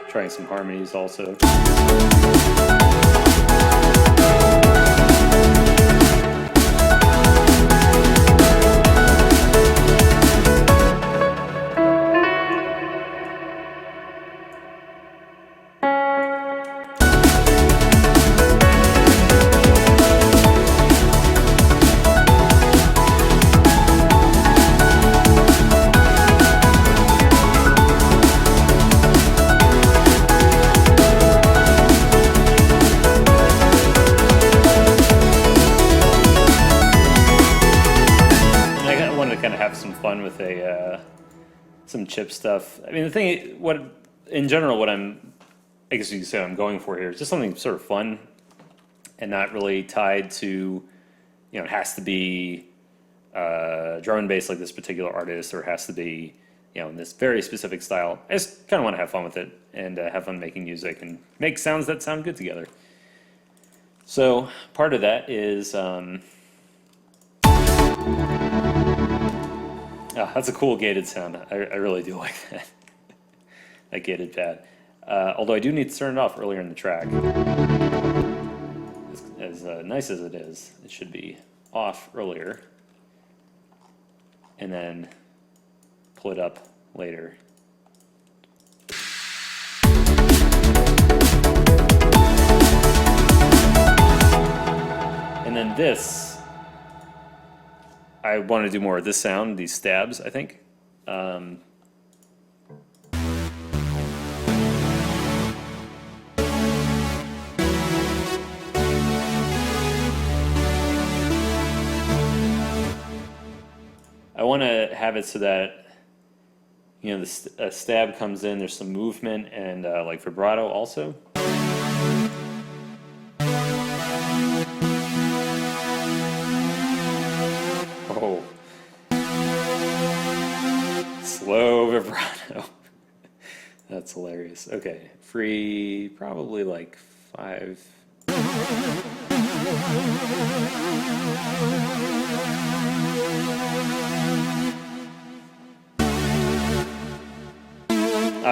Trying some harmonies also. some chip stuff. I mean, the thing, what in general, what I guess you could say I'm going for here is just something sort of fun and not really tied to, it has to be drum and bass like this particular artist, or it has to be, in this very specific style. I just kind of want to have fun with it and have fun making music and make sounds that sound good together. So part of that is, that's a cool gated sound. I really do like that. That gated pad. Although I do need to turn it off earlier in the track. As nice as it is, it should be off earlier and then pull it up later. And then this, I want to do more of this sound, these stabs, I think. I want to have it so that, the stab comes in, there's some movement and like vibrato also. Oh. Slow vibrato. That's hilarious. Okay, free, probably like 5.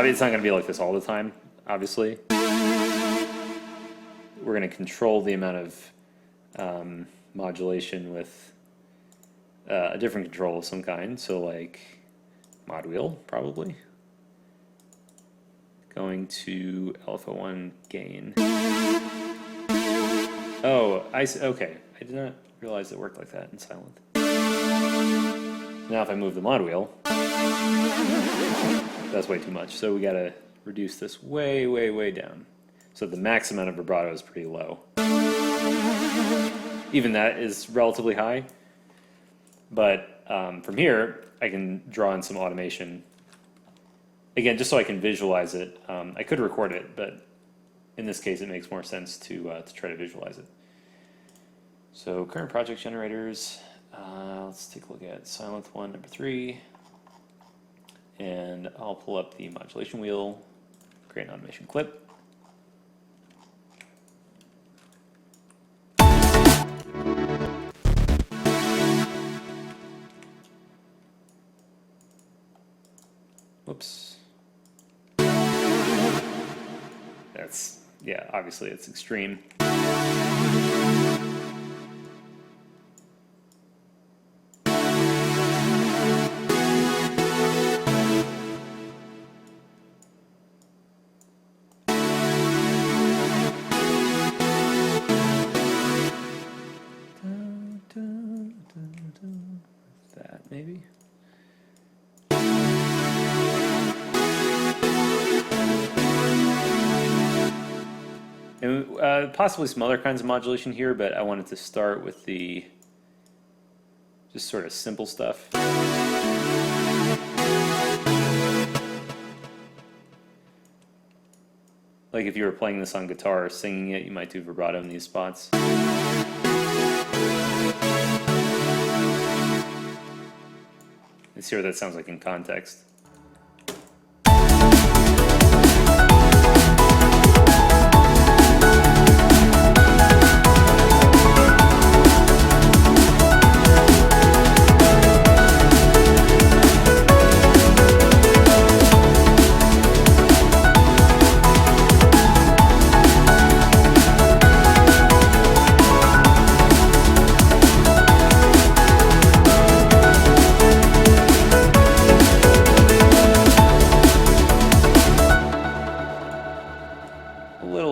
It's not going to be like this all the time, obviously. We're going to control the amount of modulation with a different control of some kind. So like mod wheel, probably. Going to LFO1 gain. Oh, okay. I did not realize it worked like that in silent. Now if I move the mod wheel, that's way too much. So we gotta reduce this way, way, way down. So the max amount of vibrato is pretty low. Even that is relatively high. But from here, I can draw in some automation. Again, just so I can visualize it. I could record it, but in this case, it makes more sense to try to visualize it. So current project generators. Let's take a look at silent one, number 3. And I'll pull up the modulation wheel, create an automation clip. Whoops. That's, yeah, obviously it's extreme. That maybe. And possibly some other kinds of modulation here, but I wanted to start with the just sort of simple stuff. Like if you were playing this on guitar or singing it, you might do vibrato in these spots. Let's see what that sounds like in context.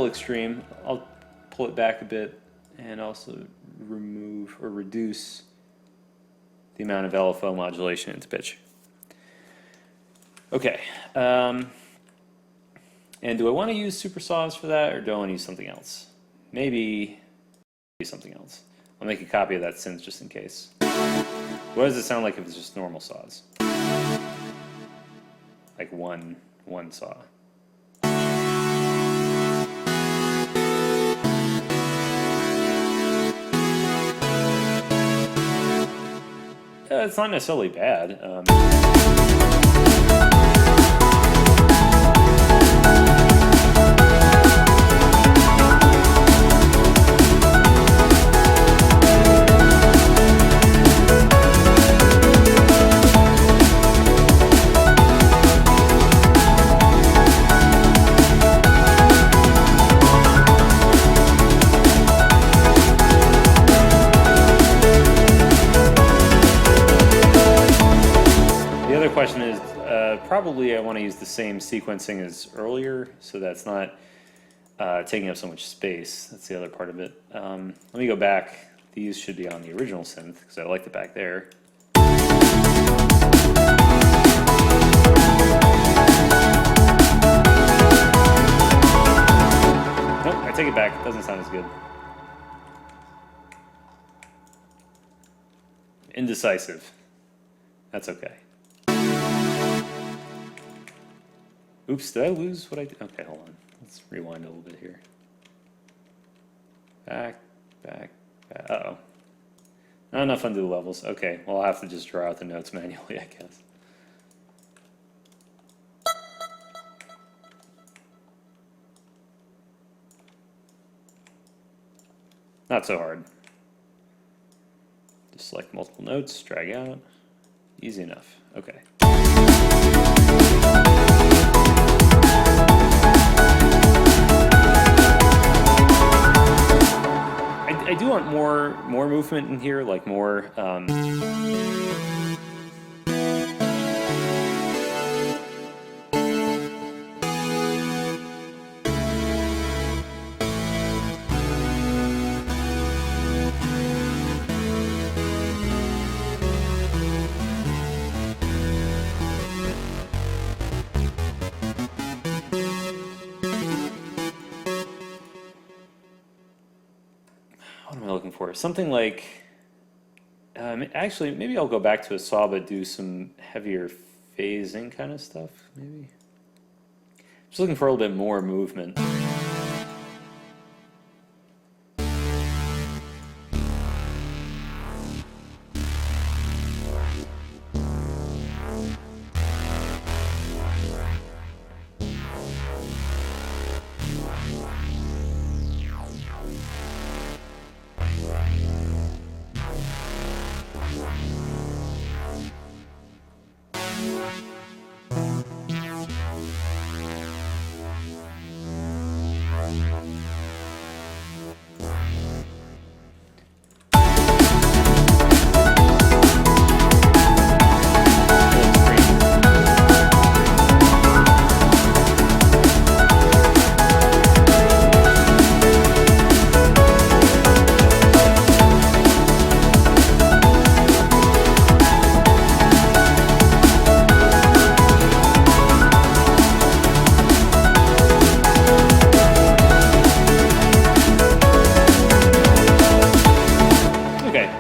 Extreme. I'll pull it back a bit and also remove or reduce the amount of LFO modulation into pitch. Okay, and do I want to use super saws for that, or do I want to use something else? Maybe something else. I'll make a copy of that synth just in case. What does it sound like if it's just normal saws? like one saw. It's not necessarily bad. Question is probably I want to use the same sequencing as earlier, so that's not taking up so much space. That's the other part of it. Let me go back. These should be on the original synth because I like the back there. Nope, I take it back. It doesn't sound as good. Indecisive. That's okay. Oops, did I lose what I did? Okay, hold on. Let's rewind a little bit here. Back. Uh-oh. Not enough undo levels. Okay, well, I'll have to just draw out the notes manually, I guess. Not so hard. Just select multiple notes, drag out. Easy enough. Okay. I do want more movement in here, like more. What am I looking for? Something like, actually, maybe I'll go back to a saw, but do some heavier phasing kind of stuff, maybe. Just looking for a little bit more movement.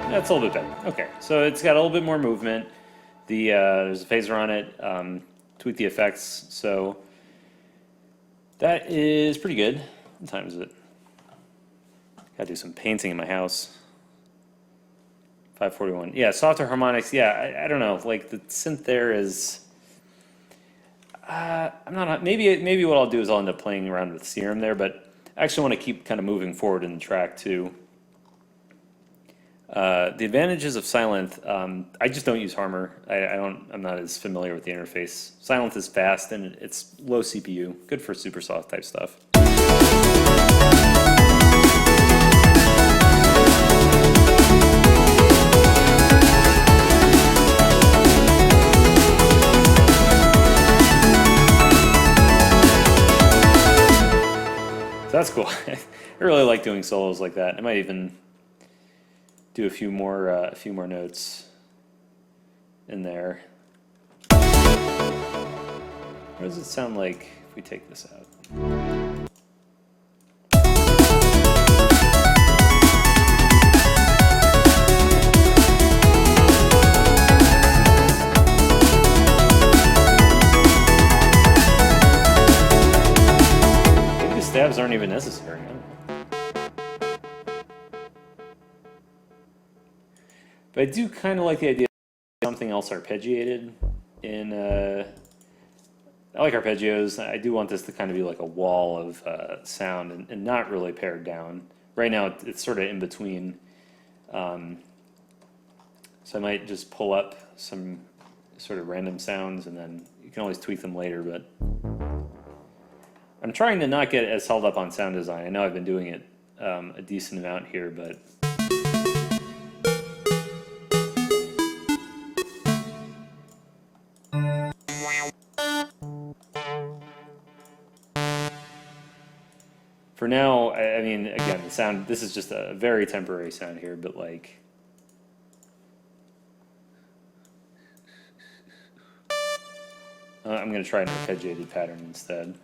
That's a little bit better. Okay, so it's got a little bit more movement. There's a phaser on it. Tweak the effects. So that is pretty good. What time is it? Gotta do some painting in my house. 5:41. Yeah, softer harmonics. Yeah, I don't know. Like the synth there is. I'm not. Maybe what I'll do is I'll end up playing around with Serum there, but I actually want to keep kind of moving forward in the track too. The advantages of Silent, I just don't use Harmor. I'm not as familiar with the interface. Silent is fast and it's low CPU, good for super soft type stuff. So that's cool. I really like doing solos like that. I might even do a few more notes in there. What does it sound like if we take this out? aren't even necessary. I don't know. But I do kind of like the idea of something else arpeggiated in. I like arpeggios. I do want this to kind of be like a wall of sound and not really pared down. Right now it's sort of in between. So I might just pull up some sort of random sounds, and then you can always tweak them later. But I'm trying to not get as held up on sound design. I know I've been doing it a decent amount here, but for now, I mean, again, the sound, this is just a very temporary sound here, but like, I'm going to try an arpeggiated pattern instead.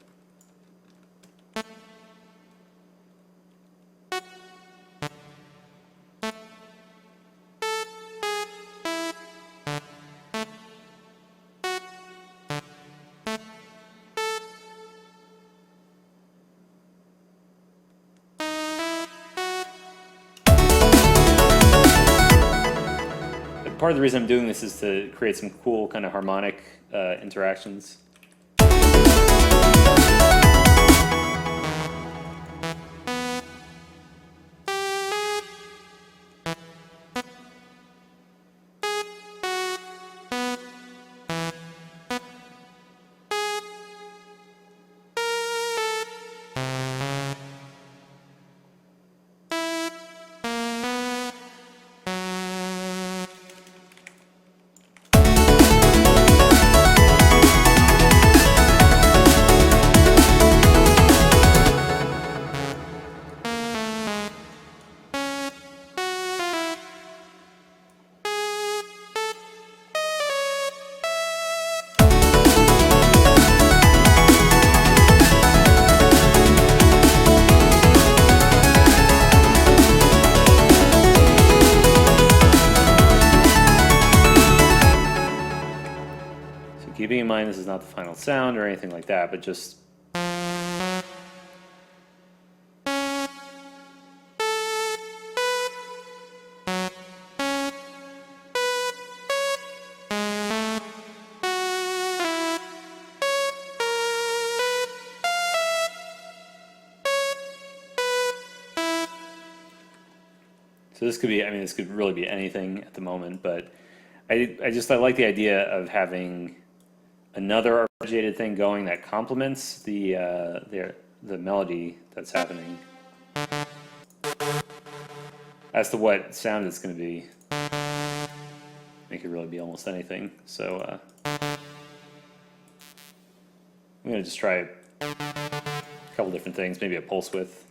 Part of the reason I'm doing this is to create some cool kind of harmonic interactions. Keeping in mind this is not the final sound or anything like that, but just so this could be, I mean, this could really be anything at the moment, but I like the idea of having another arpeggiated thing going that complements the melody that's happening. As to what sound it's going to be, make it really be almost anything. So I'm going to just try a couple different things, maybe a pulse width.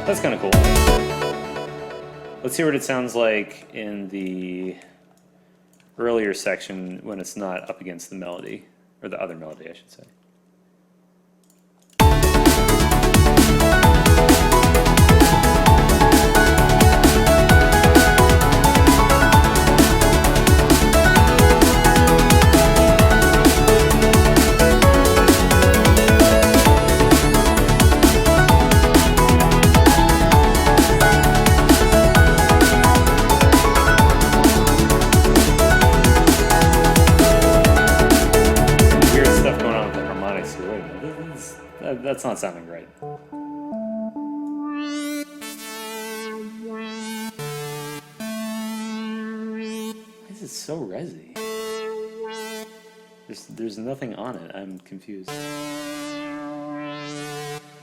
That's kind of cool. Let's see what it sounds like in the earlier section when it's not up against the melody, or the other melody, I should say. That's not sounding right. This is so resi. There's nothing on it. I'm confused.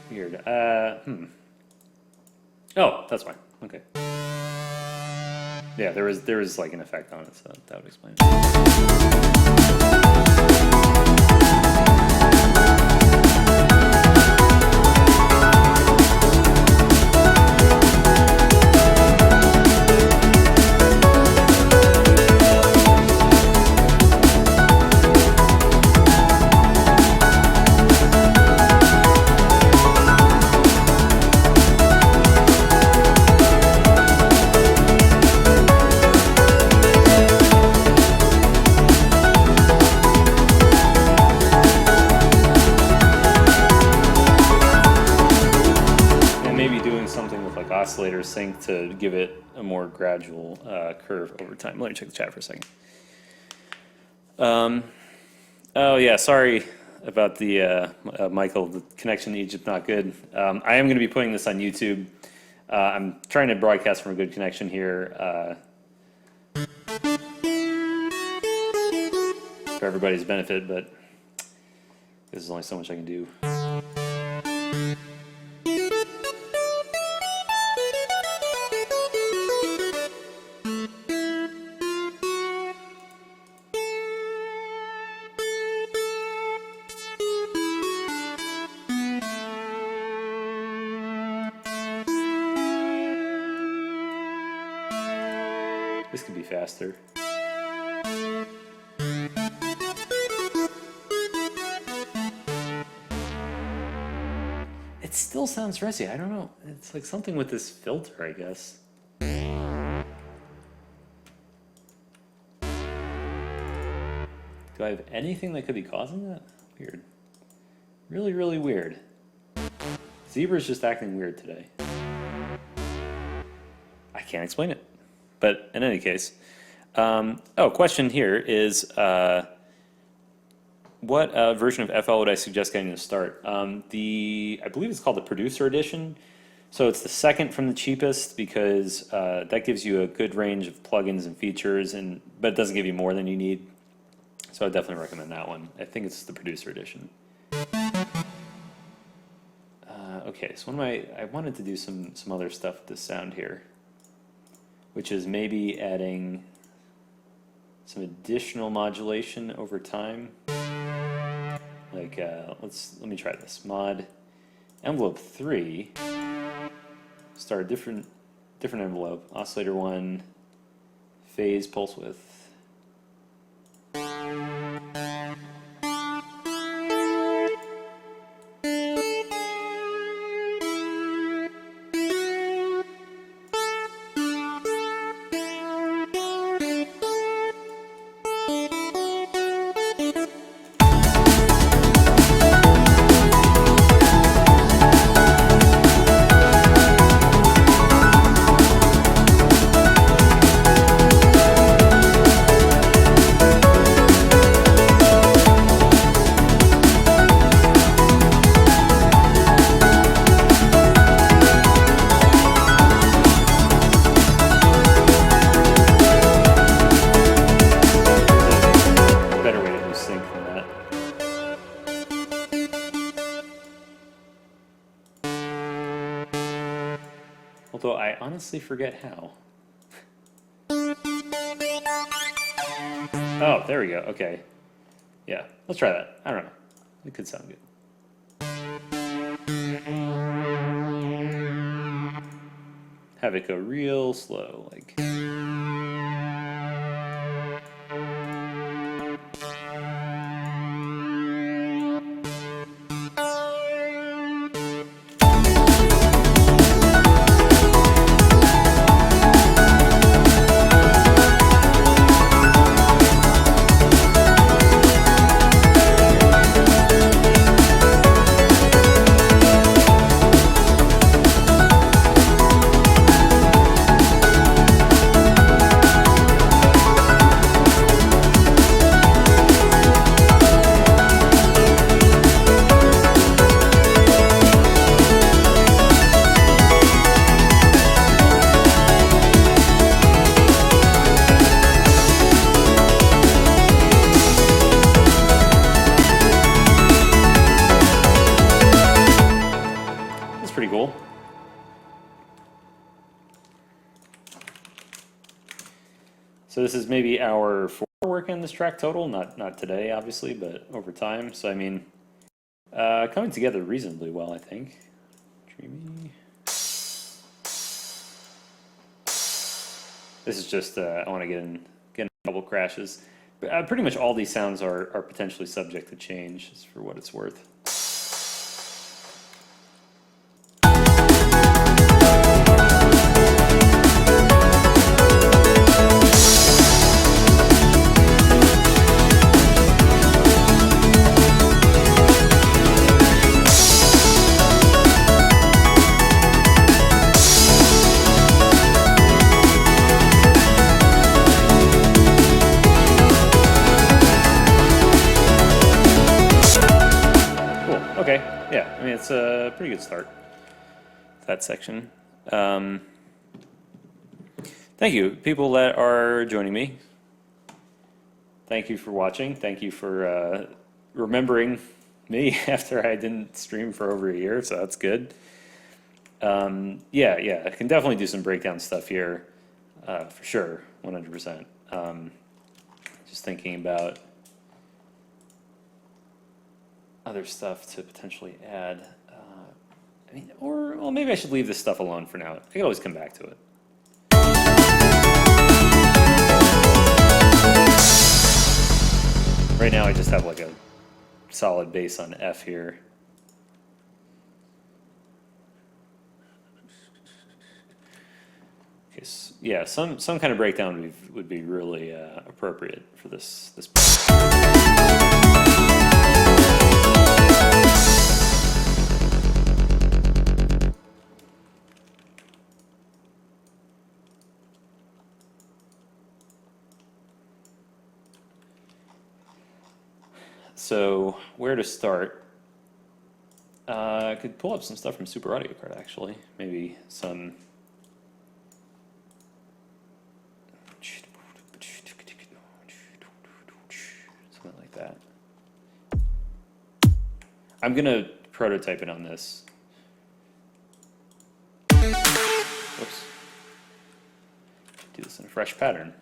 Weird. Oh, that's fine. Okay. Yeah, there was like an effect on it, so that would explain it. sync to give it a more gradual curve over time. Let me check the chat for a second. Oh yeah, sorry about the Michael, the connection in Egypt not good. I am going to be putting this on YouTube. I'm trying to broadcast from a good connection here for everybody's benefit, but there's only so much I can do. This could be faster. It still sounds resi. I don't know. It's like something with this filter, I guess. Do I have anything that could be causing that? Weird. Really, really weird. Zebra's just acting weird today. I can't explain it. But in any case, question here is, what version of FL would I suggest getting to start? I believe it's called the Producer Edition. So it's the second from the cheapest because that gives you a good range of plugins and features, but it doesn't give you more than you need. So I definitely recommend that one. I think it's the Producer Edition. Okay, so I wanted to do some other stuff with this sound here, which is maybe adding some additional modulation over time. Like, let me try this. Mod envelope 3, start a different envelope, oscillator 1, phase, pulse width. Although I honestly forget how. Oh, there we go. Okay. Yeah, let's try that. I don't know. It could sound good. Have it go real slow, like. Pretty cool. So this is maybe our 4th work on this track total, not today obviously, but over time. So I mean, coming together reasonably well, I think. Dreamy. This is just I want to get in a couple crashes. But, pretty much all these sounds are potentially subject to change, just for what it's worth. Okay, yeah, I mean, it's a pretty good start to that section. Thank you, people that are joining me. Thank you for watching. Thank you for remembering me after I didn't stream for over a year, so that's good. Yeah, I can definitely do some breakdown stuff here, for sure, 100%. Just thinking about other stuff to potentially add. I mean, or well, maybe I should leave this stuff alone for now. I can always come back to it. Right now, I just have like a solid bass on F here. Okay, so, yeah, some kind of breakdown would be really appropriate for this So where to start? I could pull up some stuff from Super Audio Card, actually. Maybe some. Something like that. I'm going to prototype it on this. Whoops. Do this in a fresh pattern.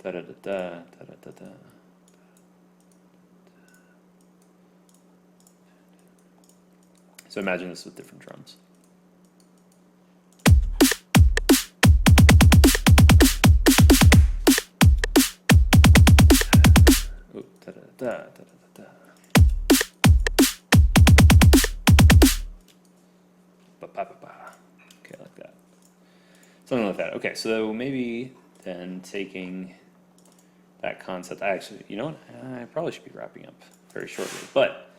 Da da da da da da da. So imagine this with different drums. Oh, da da da da da da. Ba ba ba ba. Okay, like that. Something like that. Okay, so maybe then taking that concept. Actually, you know what? I probably should be wrapping up very shortly. But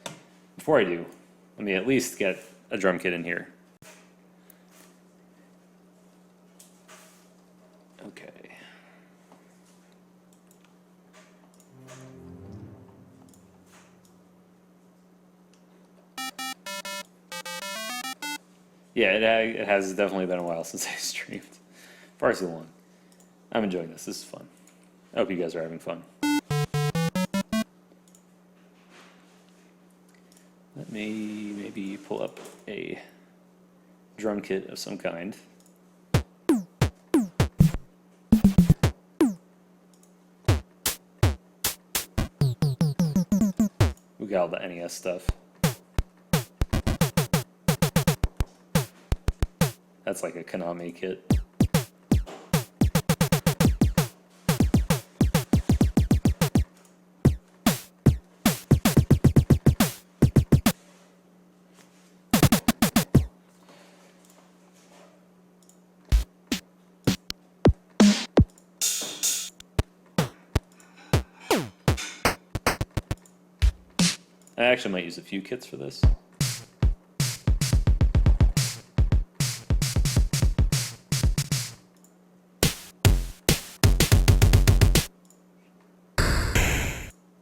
before I do, let me at least get a drum kit in here. Okay. Yeah, it has definitely been a while since I streamed. Far too long. I'm enjoying this. This is fun. I hope you guys are having fun. Let me maybe pull up a drum kit of some kind. We got all the NES stuff. That's like a Konami kit. I actually might use a few kits for this.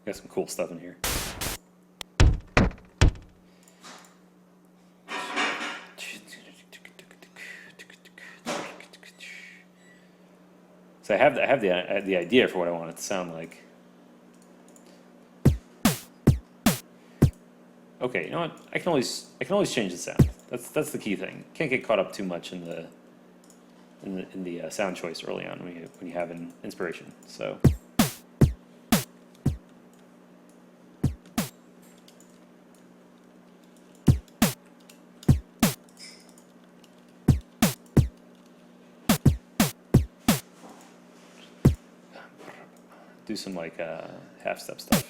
Got some cool stuff in here. So I have the idea for what I want it to sound like. Okay, you know what? I can always change the sound. That's the key thing. Can't get caught up too much in the sound choice early on when you have an inspiration. So. Do some like half-step stuff.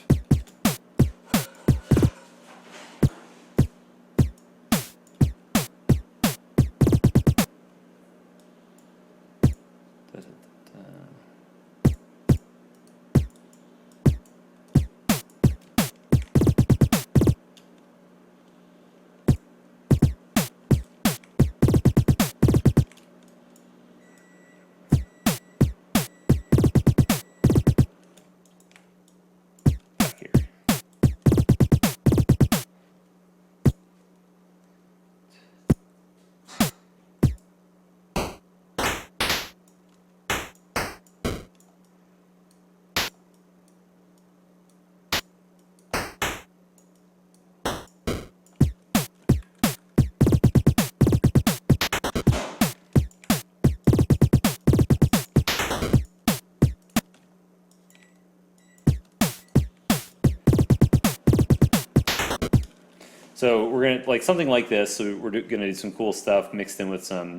So we're gonna like something like this. So we're gonna do some cool stuff mixed in with some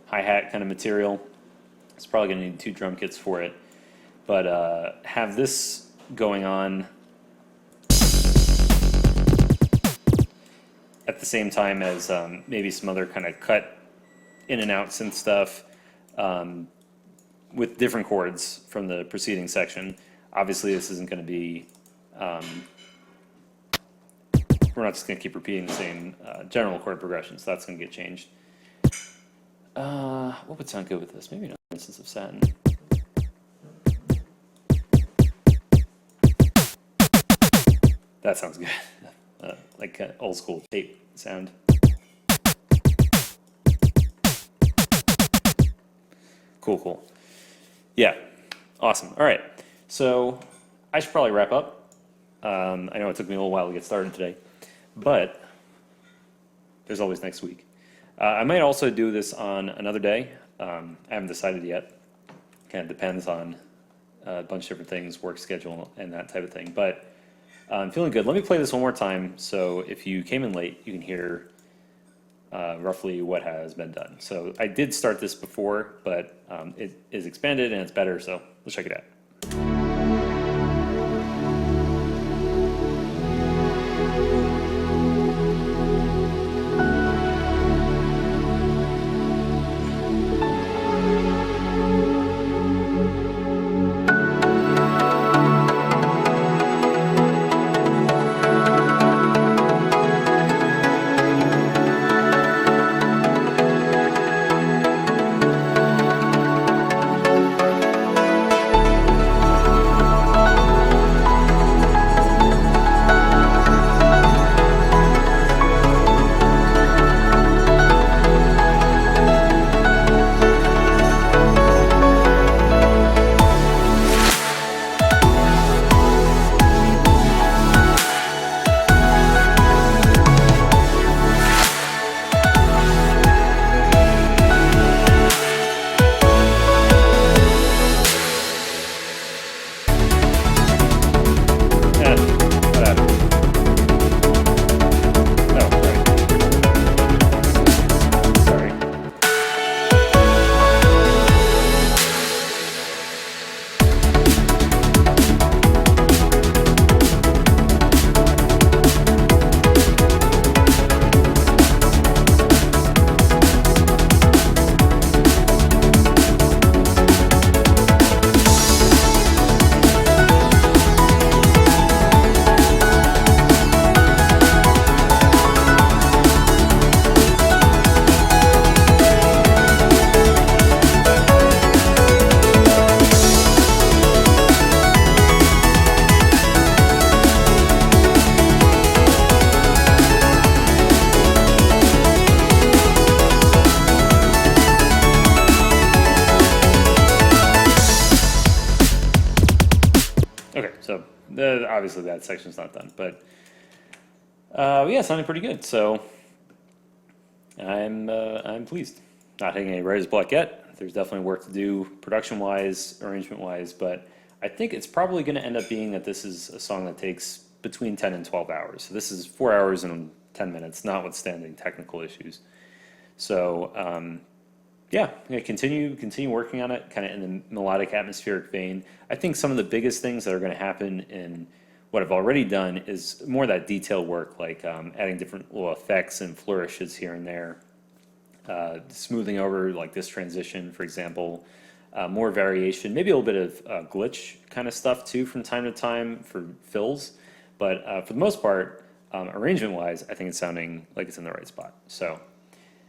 hi-hat kind of material. It's probably gonna need 2 drum kits for it, but have this going on at the same time as maybe some other kind of cut in and out synth stuff with different chords from the preceding section. Obviously, this isn't going to be. We're not just going to keep repeating the same general chord progression, so that's going to get changed. What would sound good with this? Maybe an instance of satin. That sounds good. Like an old school tape sound. Cool. Yeah, awesome. All right, so I should probably wrap up. I know it took me a little while to get started today, but there's always next week. I might also do this on another day. I haven't decided yet. Kind of depends on a bunch of different things, work schedule, and that type of thing. But I'm feeling good. Let me play this one more time, so if you came in late, you can hear roughly what has been done. So I did start this before, but it is expanded and it's better, so let's check it out. So obviously that section's not done, but yeah, sounding pretty good. So I'm pleased. Not hitting any writer's block yet. There's definitely work to do production-wise, arrangement-wise, but I think it's probably going to end up being that this is a song that takes between 10 and 12 hours. So this is 4 hours and 10 minutes, notwithstanding technical issues. So yeah, I'm going to continue working on it, kind of in the melodic, atmospheric vein. I think some of the biggest things that are going to happen in what I've already done is more that detail work, like adding different little effects and flourishes here and there, smoothing over like this transition, for example, more variation, maybe a little bit of glitch kind of stuff too from time to time for fills. But for the most part, arrangement-wise, I think it's sounding like it's in the right spot. So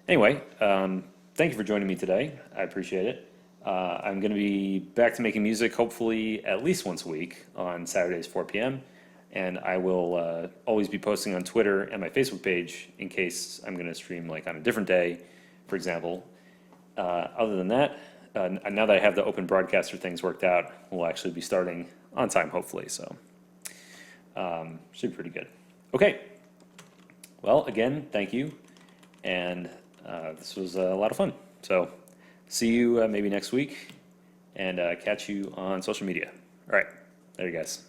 anyway, thank you for joining me today. I appreciate it. I'm going to be back to making music hopefully at least once a week on Saturdays 4 p.m. And I will always be posting on Twitter and my Facebook page in case I'm going to stream like on a different day, for example. Other than that, now that I have the open broadcaster things worked out, we'll actually be starting on time hopefully. So should be pretty good. Okay. Well, again, thank you. And this was a lot of fun. So see you maybe next week and catch you on social media. All right. There you guys.